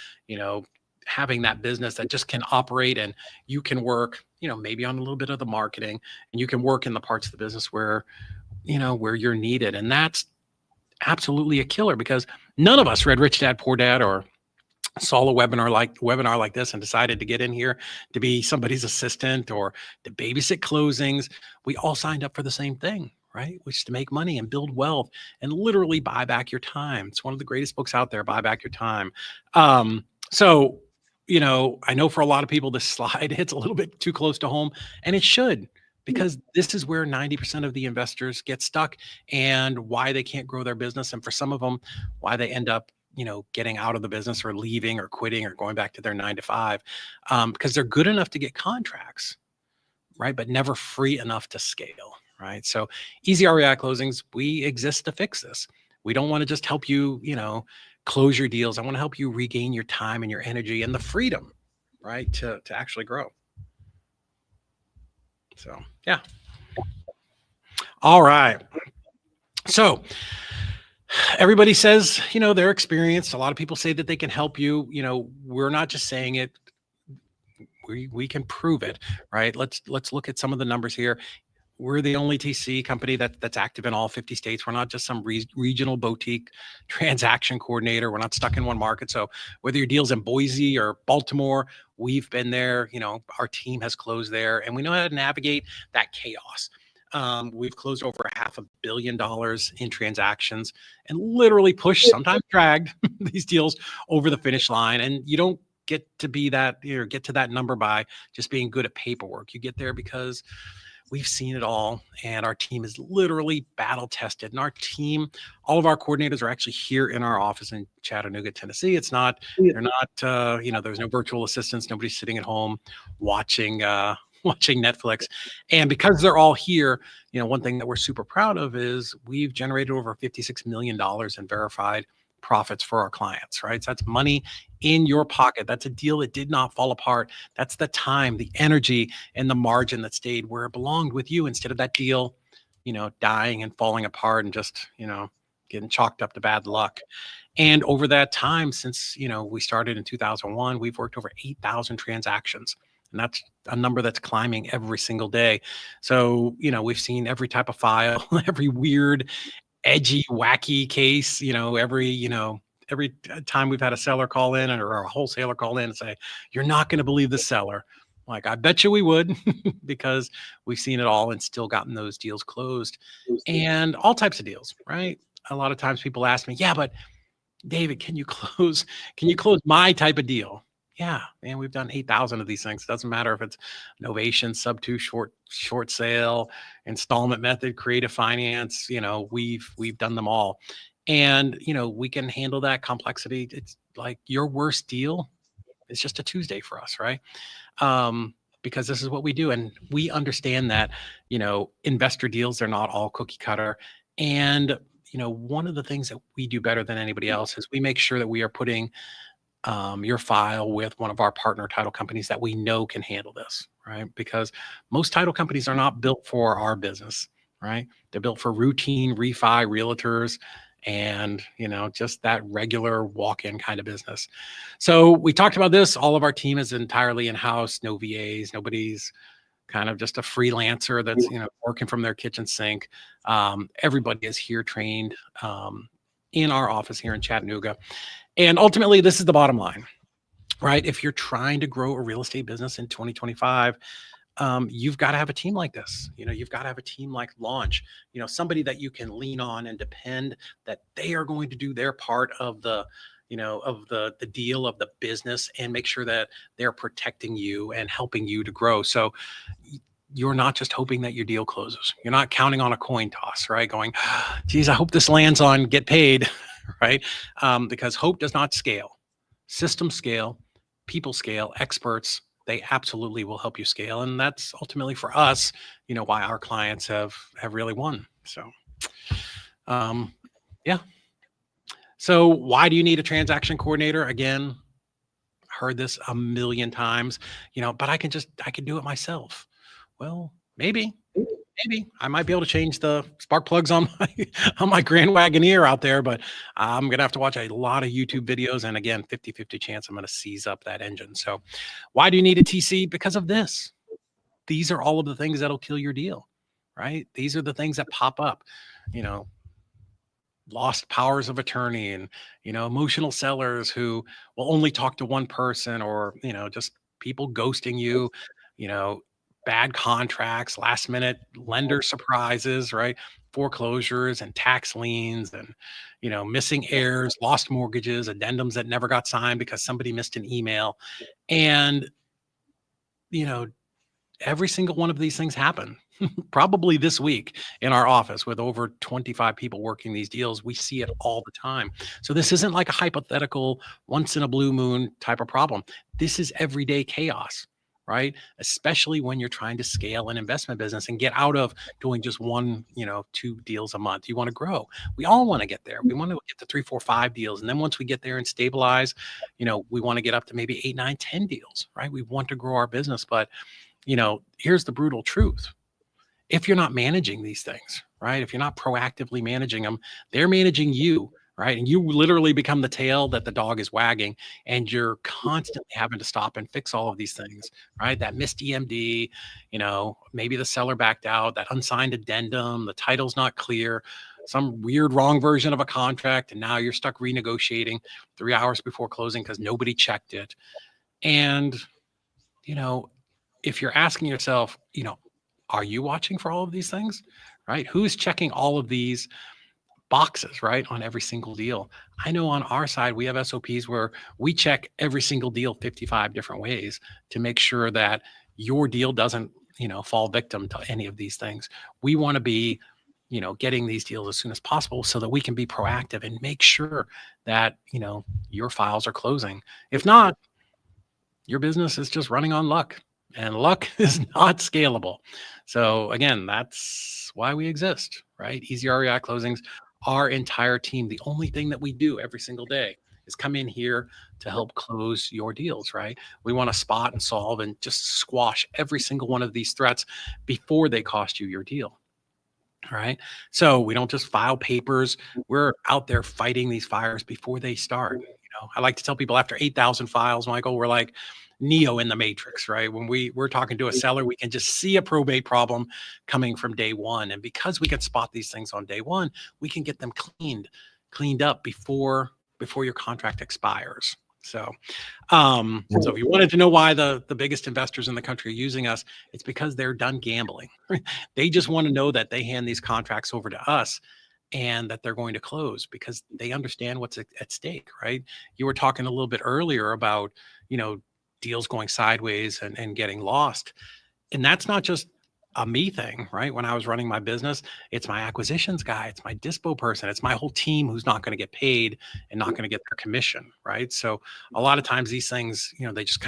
having that business that just can operate and you can work, maybe on a little bit of the marketing and you can work in the parts of the business where you're needed. And that's absolutely a killer because none of us read Rich Dad Poor Dad or saw a webinar like this and decided to get in here to be somebody's assistant or to babysit closings. We all signed up for the same thing, right? Which is to make money and build wealth and literally buy back your time. It's one of the greatest books out there, Buy Back Your Time. So, I know for a lot of people, this slide hits a little bit too close to home, and it should, because this is where 90% of the investors get stuck and why they can't grow their business. And for some of them, why they end up, getting out of the business or leaving or quitting or going back to their 9 to 5, because they're good enough to get contracts, right? But never free enough to scale, right? So ezREIclosings, we exist to fix this. We don't want to just help you, close your deals. I want to help you regain your time and your energy and the freedom, right? To actually grow. So, yeah. All right. So everybody says, they're experienced. A lot of people say that they can help you. We're not just saying it. We can prove it, right? Let's look at some of the numbers here. We're the only TC company that's active in all 50 states. We're not just some regional boutique transaction coordinator. We're not stuck in one market. So whether your deal's in Boise or Baltimore, we've been there. Our team has closed there, and we know how to navigate that chaos. We've closed over $500 million in transactions and literally pushed, sometimes dragged these deals over the finish line. And you don't get to be that, get to that number by just being good at paperwork. You get there because we've seen it all, and our team is literally battle tested. And our team, all of our coordinators are actually here in our office in Chattanooga, Tennessee. They're not, there's no virtual assistants. Nobody's sitting at home watching Netflix. And because they're all here, one thing that we're super proud of is we've generated over $56 million in verified profits for our clients, right? So that's money in your pocket. That's a deal that did not fall apart. That's the time, the energy, and the margin that stayed where it belonged with you instead of that deal, dying and falling apart and just, getting chalked up to bad luck. And over that time, since, we started in 2001, we've worked over 8,000 transactions. And that's a number that's climbing every single day. So, we've seen every type of file, every weird edgy, wacky case, every time we've had a seller call in or a wholesaler call in and say, you're not going to believe the seller. Like, I bet you we would, because we've seen it all and still gotten those deals closed, and all types of deals, right? A lot of times people ask me, yeah, but David, can you close my type of deal? Yeah, man, we've done 8,000 of these things. It doesn't matter if it's novation, sub two, short sale, installment method, creative finance. We've done them all, and we can handle that complexity. It's like your worst deal is just a Tuesday for us, right? Because this is what we do, and we understand that investor deals, they're not all cookie cutter, and one of the things that we do better than anybody else is we make sure that we are putting your file with one of our partner title companies that we know can handle this, right? Because most title companies are not built for our business, right? They're built for routine refi realtors and, just that regular walk-in kind of business. So we talked about this. All of our team is entirely in-house, no VAs, nobody's kind of just a freelancer that's, working from their kitchen sink. Everybody is here trained in our office here in Chattanooga. And ultimately, this is the bottom line, right? If you're trying to grow a real estate business in 2025, you've got to have a team like this. You've got to have a team like Launch, somebody that you can lean on and depend that they are going to do their part of the deal, of the business, and make sure that they're protecting you and helping you to grow. So you're not just hoping that your deal closes. You're not counting on a coin toss, right? Going, geez, I hope this lands on get paid. Right? Because hope does not scale. Systems scale, people scale, experts, they absolutely will help you scale. And that's ultimately for us, why our clients have really won. So, yeah. So why do you need a transaction coordinator? Again, heard this a million times, but I can do it myself. Well, maybe I might be able to change the spark plugs on my Grand Wagoneer out there, but I'm going to have to watch a lot of YouTube videos. And again, 50-50 chance I'm going to seize up that engine. So why do you need a TC? Because of this. These are all of the things that'll kill your deal, right? These are the things that pop up, lost powers of attorney and, emotional sellers who will only talk to one person, or, just people ghosting you, bad contracts, last minute lender surprises, right? Foreclosures and tax liens and, missing heirs, lost mortgages, addendums that never got signed because somebody missed an email. And, every single one of these things happen probably this week in our office with over 25 people working these deals. We see it all the time. So this isn't like a hypothetical once in a blue moon type of problem. This is everyday chaos, right? Especially when you're trying to scale an investment business and get out of doing just one, 2 deals a month. You want to grow. We all want to get there. We want to get to 3, 4, 5 deals. And then once we get there and stabilize, we want to get up to maybe 8, 9, 10 deals, right? We want to grow our business. But, here's the brutal truth. If you're not managing these things, right? If you're not proactively managing them, they're managing you, right? And you literally become the tail that the dog is wagging, and you're constantly having to stop and fix all of these things, right? That missed EMD, maybe the seller backed out, that unsigned addendum, the title's not clear, some weird wrong version of a contract, and now you're stuck renegotiating 3 hours before closing because nobody checked it. And, if you're asking yourself, are you watching for all of these things, right? Who's checking all of these boxes, right, on every single deal? I know on our side, we have SOPs where we check every single deal 55 different ways to make sure that your deal doesn't, fall victim to any of these things. We want to be, getting these deals as soon as possible so that we can be proactive and make sure that, your files are closing. If not, your business is just running on luck. And luck is not scalable. So again, that's why we exist, right? ezREIclosings, our entire team, the only thing that we do every single day is come in here to help close your deals, right? We want to spot and solve and just squash every single one of these threats before they cost you your deal. All right. So we don't just file papers. We're out there fighting these fires before they start. I like to tell people after 8,000 files, Michael, we're like, Neo in the Matrix, right? When we're talking to a seller, we can just see a probate problem coming from day one. And because we can spot these things on day one, we can get them cleaned up before your contract expires. So if you wanted to know why the biggest investors in the country are using us, it's because they're done gambling. They just want to know that they hand these contracts over to us and that they're going to close because they understand what's at stake, right? You were talking a little bit earlier about, deals going sideways and getting lost. And that's not just a me thing, right? When I was running my business, it's my acquisitions guy, it's my dispo person, it's my whole team who's not going to get paid and not going to get their commission, right? So a lot of times these things, they just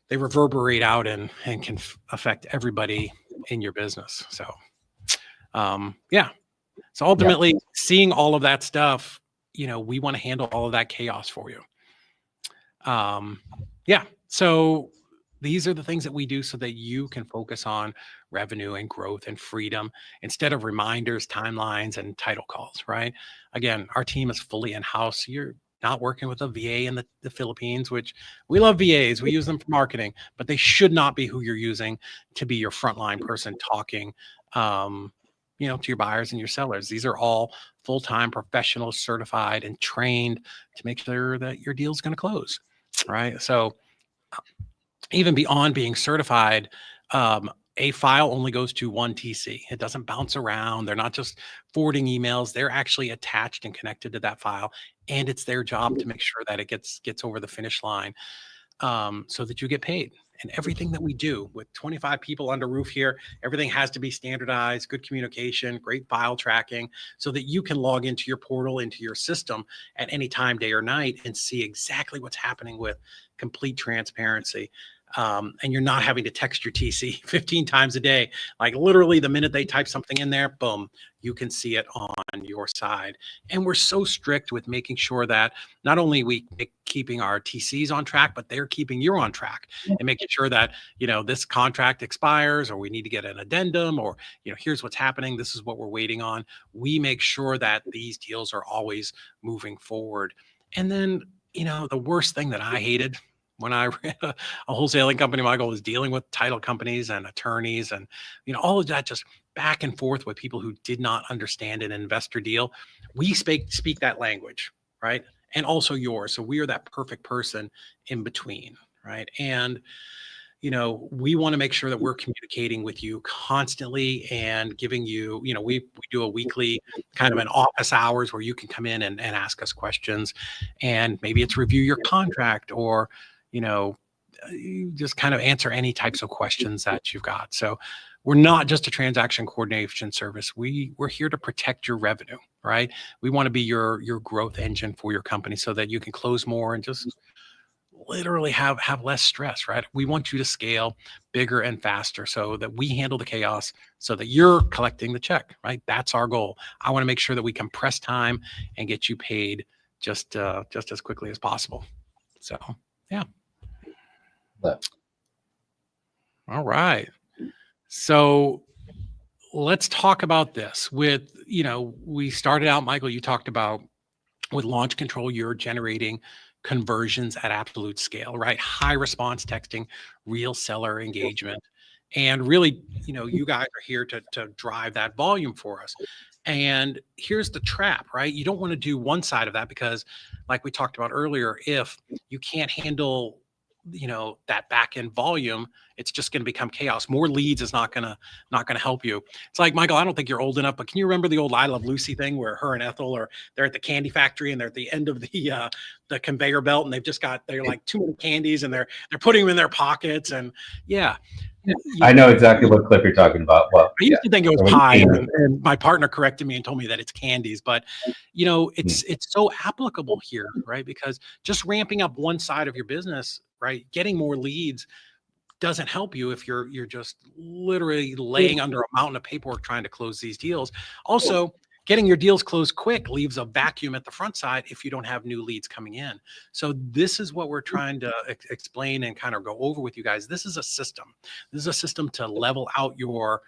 they reverberate out and can affect everybody in your business. So so ultimately seeing all of that stuff, we want to handle all of that chaos for you. So these are the things that we do so that you can focus on revenue and growth and freedom instead of reminders, timelines, and title calls, right? Again, our team is fully in-house. You're not working with a VA in the Philippines, which we love VAs. We use them for marketing, but they should not be who you're using to be your frontline person talking, to your buyers and your sellers. These are all full-time professionals, certified and trained to make sure that your deal is going to close, right? So even beyond being certified, a file only goes to one TC. It doesn't bounce around. They're not just forwarding emails. They're actually attached and connected to that file. And it's their job to make sure that it gets over the finish line so that you get paid. And everything that we do with 25 people under roof here, everything has to be standardized, good communication, great file tracking, so that you can log into your portal, into your system at any time, day or night, and see exactly what's happening with complete transparency. And you're not having to text your TC 15 times a day. Like literally the minute they type something in there, boom, you can see it on your side. And we're so strict with making sure that not only we keeping our TCs on track, but they're keeping you on track and making sure that, this contract expires or we need to get an addendum or, here's what's happening. This is what we're waiting on. We make sure that these deals are always moving forward. And then, the worst thing that I hated when I ran a wholesaling company, Michael, was dealing with title companies and attorneys and, all of that just back and forth with people who did not understand an investor deal. We speak that language, right? And also yours. So we are that perfect person in between, right? And, we want to make sure that we're communicating with you constantly and giving you, we do a weekly kind of an office hours where you can come in and ask us questions, and maybe it's review your contract or, you just kind of answer any types of questions that you've got. So we're not just a transaction coordination service. We're here to protect your revenue, right? We want to be your growth engine for your company so that you can close more and just literally have less stress, right? We want you to scale bigger and faster so that we handle the chaos so that you're collecting the check, right? That's our goal. I want to make sure that we compress time and get you paid just as quickly as possible. So, yeah. All right. So let's talk about this with, we started out, Michael, you talked about with launch control, you're generating conversions at absolute scale, right? High response texting, real seller engagement. And really, you guys are here to drive that volume for us. And here's the trap, right? You don't want to do one side of that because like we talked about earlier, if you can't handle that back end volume, it's just going to become chaos. More leads is not going to help you. It's like, Michael, I don't think you're old enough, but can you remember the old I Love Lucy thing where her and Ethel they're at the candy factory and they're at the end of the conveyor belt and they're like too many candies and they're putting them in their pockets and I know exactly what clip you're talking about. Well, I used to think it was pie, and my partner corrected me and told me that it's candies. But it's so applicable here, right? Because just ramping up one side of your business, right, getting more leads doesn't help you if you're just literally laying under a mountain of paperwork trying to close these deals. Also, getting your deals closed quick leaves a vacuum at the front side if you don't have new leads coming in. So this is what we're trying to explain and kind of go over with you guys. This is a system. This is a system to level out your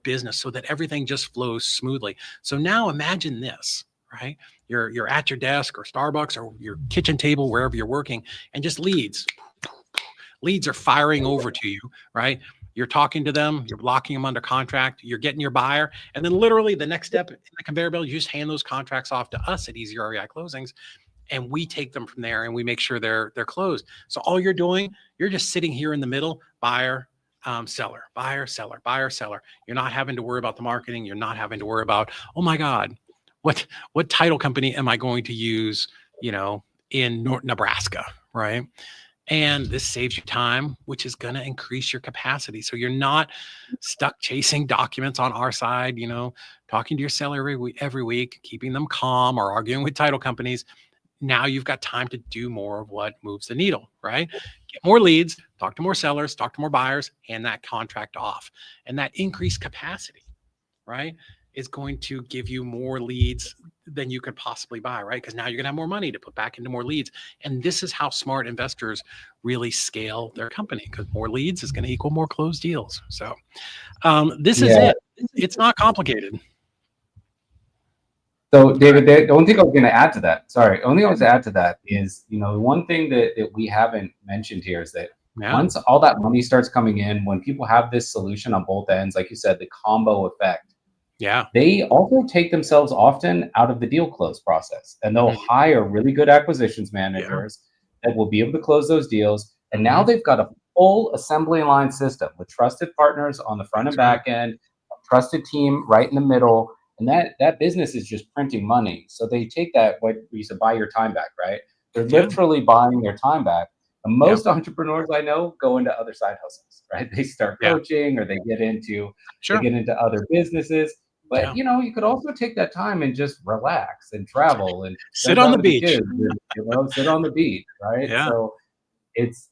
business so that everything just flows smoothly. So now imagine this, right? You're at your desk or Starbucks or your kitchen table, wherever you're working, and just leads Leads are firing over to you, right? You're talking to them, you're locking them under contract, you're getting your buyer, and then literally the next step in the conveyor belt, you just hand those contracts off to us at ezREIclosings, and we take them from there and we make sure they're closed. So all you're doing, you're just sitting here in the middle, buyer, seller, buyer, seller, buyer, seller. You're not having to worry about the marketing. You're not having to worry about, oh my God, what title company am I going to use, in Nebraska, right? And this saves you time, which is going to increase your capacity. So you're not stuck chasing documents on our side, talking to your seller every week, keeping them calm or arguing with title companies. Now you've got time to do more of what moves the needle, right? Get more leads, talk to more sellers, talk to more buyers, hand that contract off. And that increased capacity, right, is going to give you more leads than you could possibly buy, right? Because now you're gonna have more money to put back into more leads. And this is how smart investors really scale their company, because more leads is gonna equal more closed deals. So this is it. It's not complicated. So David, the only thing I was going to add to that, sorry, only thing I was to add to that is, the one thing that we haven't mentioned here is that once all that money starts coming in, when people have this solution on both ends, like you said, the combo effect, they also take themselves often out of the deal close process, and they'll hire really good acquisitions managers that will be able to close those deals. And now they've got a full assembly line system with trusted partners on the front and back end, a trusted team right in the middle. And that business is just printing money. So they take that, what we used to buy your time back, right? They're literally buying their time back. And most entrepreneurs I know go into other side hustles, right? They start coaching or they get into other businesses. But you could also take that time and just relax and travel and sit on the beach. Kids, sit on the beach, right? So it's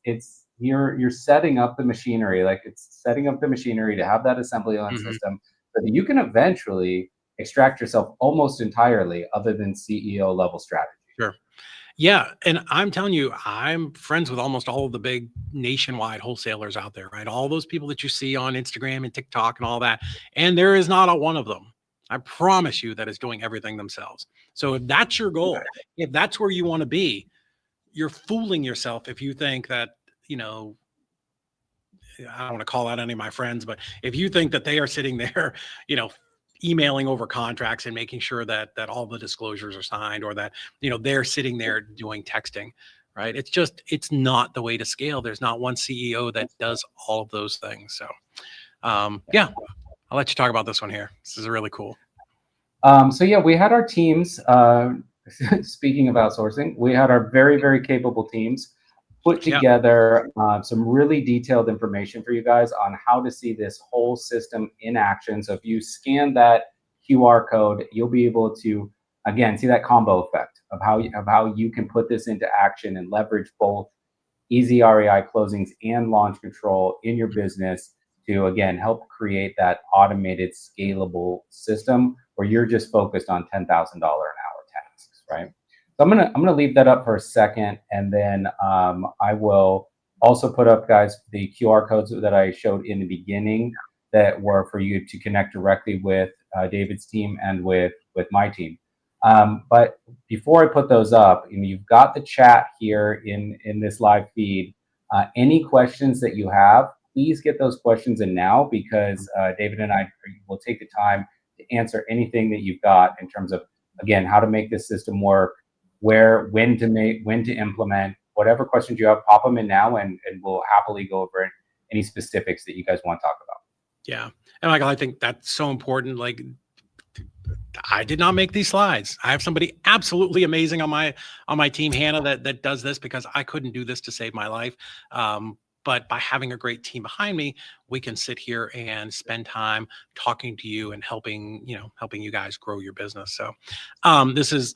you're setting up the machinery, like it's setting up the machinery to have that assembly line system so that you can eventually extract yourself almost entirely other than CEO level strategy. Sure. Yeah. And I'm telling you, I'm friends with almost all of the big nationwide wholesalers out there, right? All those people that you see on Instagram and TikTok and all that. And there is not a one of them, I promise you, that is doing everything themselves. So if that's your goal, if that's where you want to be, you're fooling yourself if you think that, I don't want to call out any of my friends, but if you think that they are sitting there, emailing over contracts and making sure that all the disclosures are signed, or that they're sitting there doing texting, right? It's not the way to scale. There's not one CEO that does all of those things. So I'll let you talk about this one here. This is really cool. So we had our teams, speaking of outsourcing, we had our very, very capable teams put together some really detailed information for you guys on how to see this whole system in action. So if you scan that QR code, you'll be able to, again, see that combo effect of how you can put this into action and leverage both ezREIclosings and launch control in your business to, again, help create that automated, scalable system where you're just focused on $10,000 an hour tasks, right? So I'm gonna leave that up for a second, and then I will also put up, guys, the QR codes that I showed in the beginning that were for you to connect directly with David's team and with my team. But before I put those up, you've got the chat here in this live feed. Any questions that you have, please get those questions in now, because David and I will take the time to answer anything that you've got in terms of, again, how to make this system work, when to implement, whatever questions you have, pop them in now, and we'll happily go over any specifics that you guys want to talk about. Yeah. And Michael, I think that's so important. Like, I did not make these slides. I have somebody absolutely amazing on my team, Hannah, that does this, because I couldn't do this to save my life. But by having a great team behind me, we can sit here and spend time talking to you and helping you guys grow your business. So this is,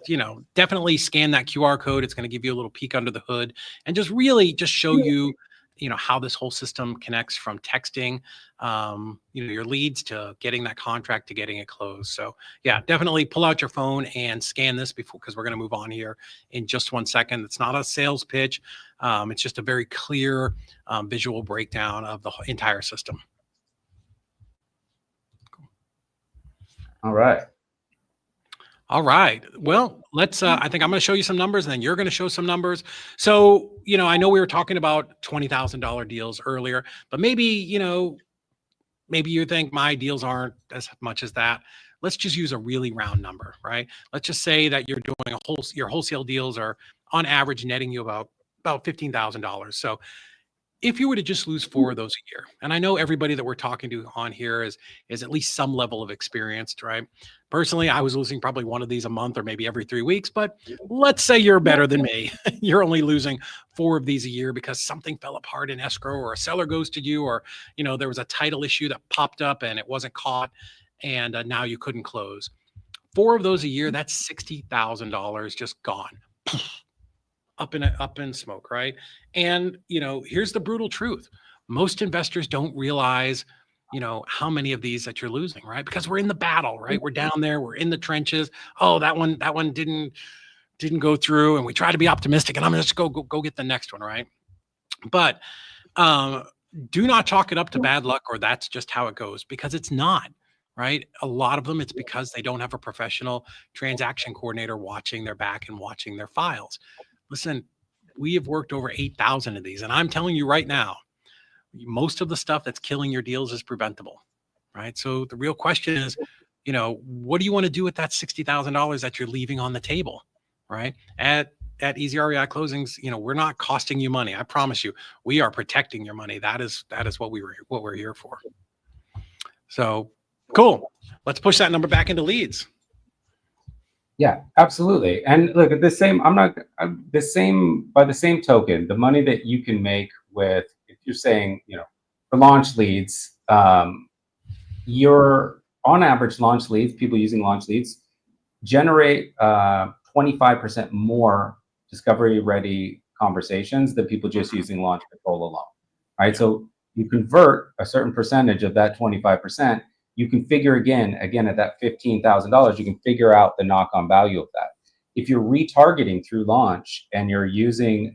definitely scan that QR code. It's going to give you a little peek under the hood and just show you, how this whole system connects from texting, your leads to getting that contract to getting it closed. So definitely pull out your phone and scan this because we're going to move on here in just 1 second. It's not a sales pitch. It's just a very clear visual breakdown of the entire system. All right. All right. Well, let's, I think I'm going to show you some numbers and then you're going to show some numbers. So, I know we were talking about $20,000 deals earlier, but maybe you think my deals aren't as much as that. Let's just use a really round number, right? Let's just say that you're doing your wholesale deals are on average netting you about $15,000. So if you were to just lose 4 of those a year, and I know everybody that we're talking to on here is at least some level of experienced, right? Personally, I was losing probably one of these a month or maybe every 3 weeks, but let's say you're better than me. You're only losing 4 of these a year because something fell apart in escrow or a seller ghosted you, or there was a title issue that popped up and it wasn't caught, and now you couldn't close. 4 of those a year, that's $60,000 just gone. Up in smoke, right? And here's the brutal truth. Most investors don't realize, how many of these that you're losing, right? Because we're in the battle, right? We're down there, we're in the trenches. Oh, that one didn't go through, and we try to be optimistic, and I'm gonna just go get the next one, right? But do not chalk it up to bad luck or that's just how it goes, because it's not. Right. A lot of them, it's because they don't have a professional transaction coordinator watching their back and watching their files. Listen, we have worked over 8,000 of these, and I'm telling you right now, most of the stuff that's killing your deals is preventable, right? So the real question is, what do you want to do with that $60,000 that you're leaving on the table, right? At ezREIclosings, we're not costing you money. I promise you, we are protecting your money. That is what we're here for. So cool. Let's push that number back into leads. Yeah, absolutely. And look, by the same token, the money that you can make with, if you're saying, for launch leads, your on average launch leads, people using launch leads generate 25% more discovery ready conversations than people just using launch control alone. Right. So you convert a certain percentage of that 25%. You can figure again at that $15,000, you can figure out the knock-on value of that. If you're retargeting through launch and you're using,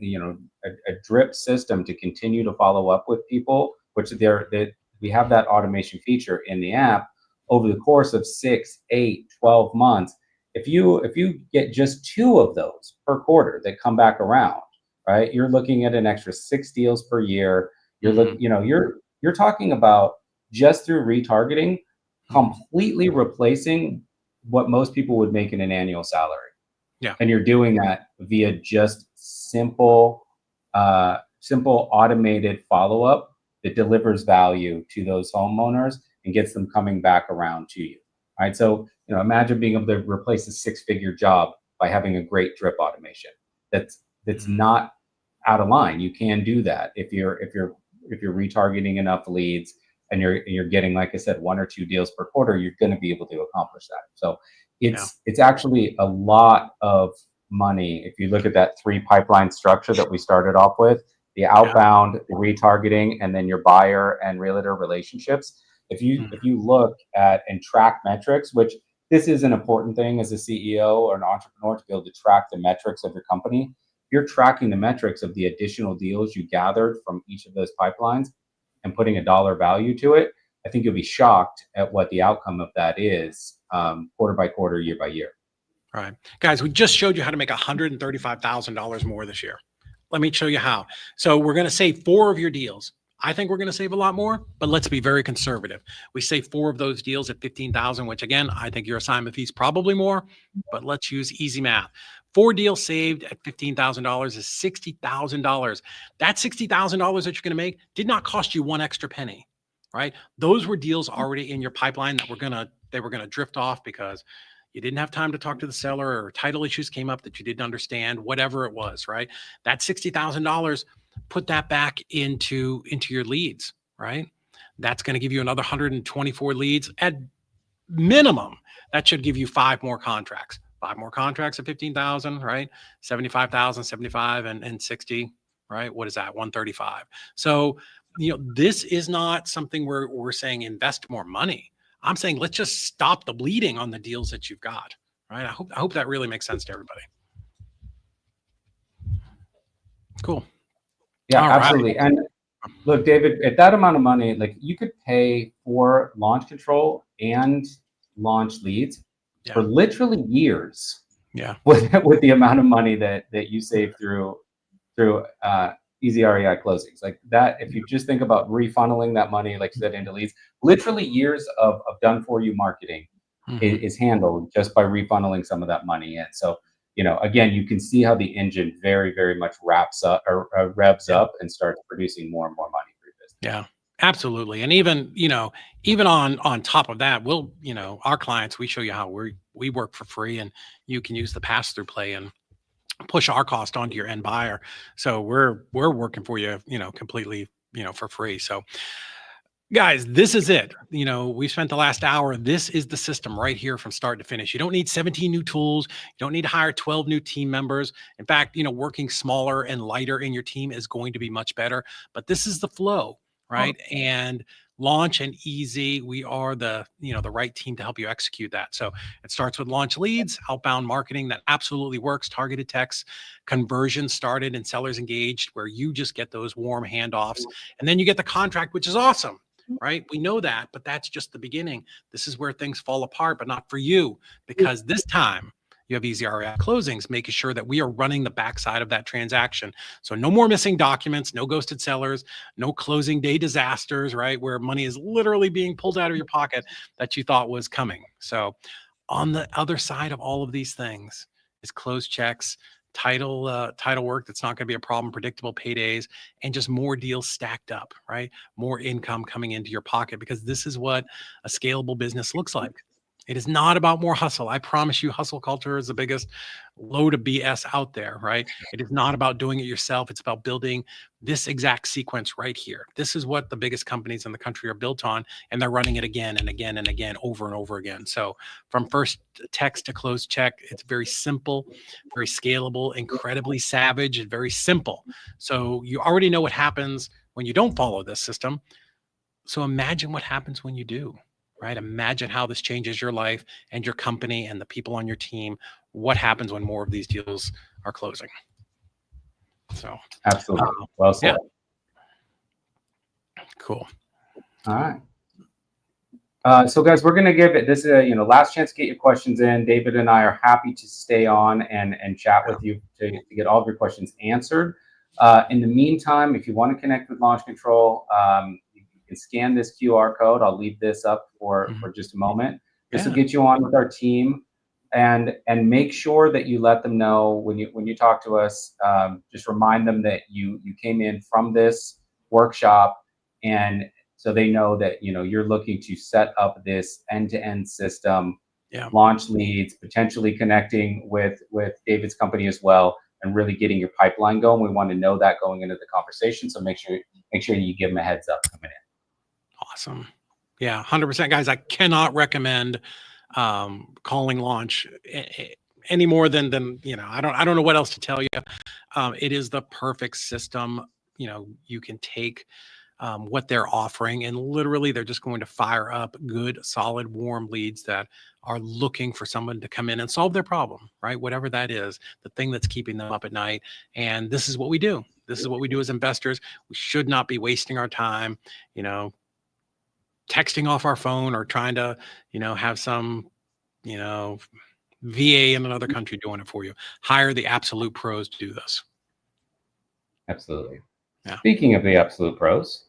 a drip system to continue to follow up with people, which we have that automation feature in the app over the course of 6, 8, 12 months. If you get just 2 of those per quarter that come back around, right, you're looking at an extra 6 deals per year. You're talking about just through retargeting, completely replacing what most people would make in an annual salary. Yeah. And you're doing that via just simple automated follow-up that delivers value to those homeowners and gets them coming back around to you. Right. So, imagine being able to replace a 6-figure job by having a great drip automation. That's not out of line. You can do that if you're retargeting enough leads and you're getting, like I said, 1 or 2 deals per quarter, you're going to be able to accomplish that. So it's actually a lot of money. If you look at that 3 pipeline structure that we started off with, the outbound, the retargeting, and then your buyer and realtor relationships. If you look at and track metrics, which this is an important thing as a CEO or an entrepreneur, to be able to track the metrics of your company. If you're tracking the metrics of the additional deals you gathered from each of those pipelines and putting a dollar value to it, I think you'll be shocked at what the outcome of that is, quarter by quarter, year by year. All right, guys, we just showed you how to make $135,000 more this year. Let me show you how. So we're going to save 4 of your deals. I think we're going to save a lot more, but let's be very conservative. We save 4 of those deals at $15,000, which again, I think your assignment fee is probably more, but let's use easy math. 4 deals saved at $15,000 is $60,000. That $60,000 that you're going to make did not cost you 1 extra penny, right? Those were deals already in your pipeline that they were going to drift off because you didn't have time to talk to the seller, or title issues came up that you didn't understand, whatever it was, right? That $60,000, put that back into your leads, right? That's going to give you another 124 leads at minimum. That should give you 5 more contracts. 5 more contracts at 15,000, right? 75,000, 75 and 60, right? What is that? 135. So, this is not something where we're saying invest more money. I'm saying let's just stop the bleeding on the deals that you've got, right? I hope that really makes sense to everybody. Cool. Yeah, all absolutely. Right. And look, David, at that amount of money, like you could pay for launch control and launch leads for literally years. Yeah. With the amount of money that you save through ezREI closings, like that. If you just think about refunneling that money, like you said, into leads, literally years of done for you marketing is handled just by refunneling some of that money in. So, again, you can see how the engine very, very much wraps up or revs up and starts producing more and more money for your business. Yeah, absolutely. And even, even on top of that, we'll, our clients, we show you how we work for free, and you can use the pass-through play and push our cost onto your end buyer. So we're working for you, completely, for free. So guys, this is it. We spent the last hour. This is the system right here from start to finish. You don't need 17 new tools. You don't need to hire 12 new team members. In fact, working smaller and lighter in your team is going to be much better. But this is the flow, right? And Launch and Easy, we are the right team to help you execute that. So it starts with launch leads, outbound marketing that absolutely works, targeted text, conversion started, and sellers engaged, where you just get those warm handoffs. And then you get the contract, which is awesome. Right? We know that, but that's just the beginning. This is where things fall apart, but not for you, because this time you have ezREIclosings, making sure that we are running the backside of that transaction. So no more missing documents, no ghosted sellers, no closing day disasters, right? Where money is literally being pulled out of your pocket that you thought was coming. So on the other side of all of these things is closed checks, title work that's not going to be a problem, predictable paydays, and just more deals stacked up, right? More income coming into your pocket, because this is what a scalable business looks like. It is not about more hustle. I promise you, hustle culture is the biggest load of BS out there, right? It is not about doing it yourself. It's about building this exact sequence right here. This is what the biggest companies in the country are built on, and they're running it again and again and again, over and over again. So from first text to close check, it's very simple, very scalable, incredibly savage, and very simple. So you already know what happens when you don't follow this system. So imagine what happens when you do. Right? Imagine how this changes your life and your company and the people on your team. What happens when more of these deals are closing? So absolutely. Well said. Yeah. Cool. All right. So guys, we're going to give it this last chance to get your questions in. David and I are happy to stay on and chat with you to get all of your questions answered. In the meantime, if you want to connect with Launch Control, you can scan this QR code. I'll leave this up for just a moment. This will get you on with our team, and make sure that you let them know when you talk to us. Just remind them that you came in from this workshop, and so they know that you're looking to set up this end-to-end system, launch leads, potentially connecting with David's company as well, and really getting your pipeline going. We want to know that going into the conversation, so make sure you give them a heads up coming in. Awesome. Yeah, 100%. Guys, I cannot recommend calling Launch any more than I don't know what else to tell you. It is the perfect system. You can take what they're offering, and literally they're just going to fire up good, solid, warm leads that are looking for someone to come in and solve their problem, right? Whatever that is, the thing that's keeping them up at night. And this is what we do. This is what we do as investors. We should not be wasting our time, texting off our phone or trying to, have some, VA in another country doing it for you. Hire the absolute pros to do this. Absolutely. Yeah. Speaking of the absolute pros.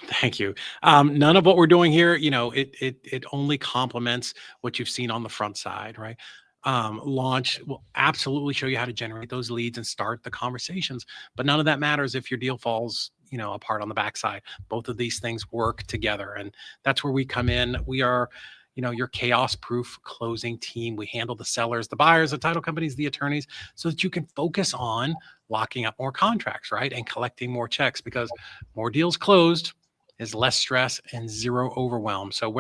Thank you. None of what we're doing here, it only complements what you've seen on the front side, right? Launch will absolutely show you how to generate those leads and start the conversations, but none of that matters if your deal falls apart on the backside. Both of these things work together, and that's where we come in. We are your chaos proof closing team. We handle the sellers, the buyers, the title companies, the attorneys, so that you can focus on locking up more contracts, right? And collecting more checks, because more deals closed is less stress and zero overwhelm. So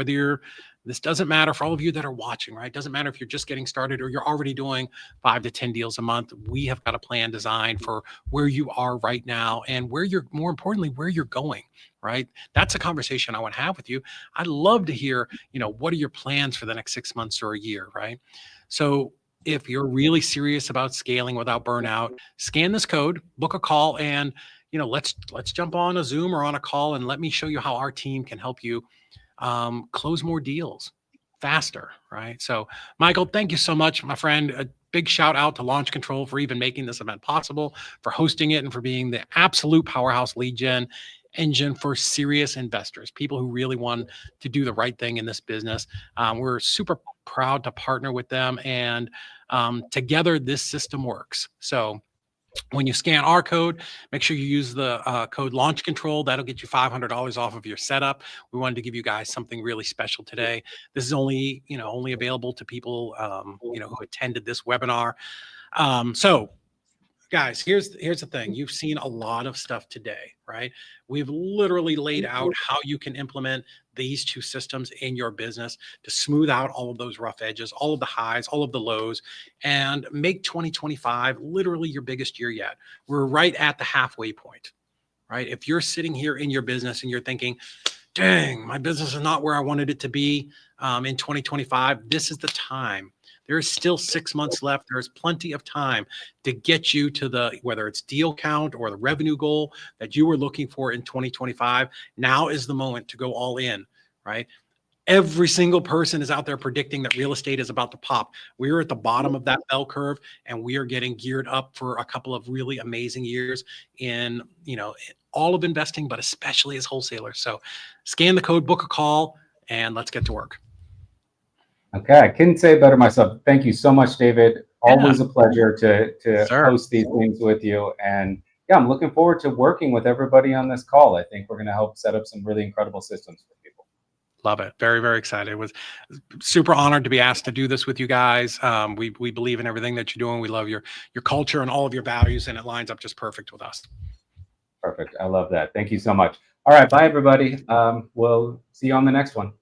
this doesn't matter for all of you that are watching, right? It doesn't matter if you're just getting started or you're already doing 5 to 10 deals a month. We have got a plan designed for where you are right now and more importantly, where you're going, right? That's a conversation I want to have with you. I'd love to hear, what are your plans for the next 6 months or a year, right? So if you're really serious about scaling without burnout, scan this code, book a call, and let's jump on a Zoom or on a call, and let me show you how our team can help you close more deals. faster, right? So, Michael, thank you so much, my friend. A big shout out to Launch Control for even making this event possible, for hosting it, and for being the absolute powerhouse lead gen engine for serious investors, people who really want to do the right thing in this business. We're super proud to partner with them, and together this system works. So, when you scan our code, make sure you use the code launch control. That'll get you $500 off of your setup. We wanted to give you guys something really special today. This is only, only available to people, who attended this webinar. So guys, here's the thing. You've seen a lot of stuff today, right? We've literally laid out how you can implement these two systems in your business to smooth out all of those rough edges, all of the highs, all of the lows, and make 2025 literally your biggest year yet. We're right at the halfway point, right? If you're sitting here in your business and you're thinking, dang, my business is not where I wanted it to be in 2025, this is the time. There is still 6 months left. There's plenty of time to get you to whether it's deal count or the revenue goal that you were looking for in 2025. Now is the moment to go all in, right? Every single person is out there predicting that real estate is about to pop. We're at the bottom of that bell curve, and we are getting geared up for a couple of really amazing years in, all of investing, but especially as wholesalers. So scan the code, book a call, and let's get to work. Okay, I couldn't say it better myself. Thank you so much, David. Always a pleasure to host these things with you. And yeah, I'm looking forward to working with everybody on this call. I think we're going to help set up some really incredible systems for people. Love it. Very, very excited. Was super honored to be asked to do this with you guys. We believe in everything that you're doing. We love your culture and all of your values, and it lines up just perfect with us. Perfect. I love that. Thank you so much. All right. Bye, everybody. We'll see you on the next one.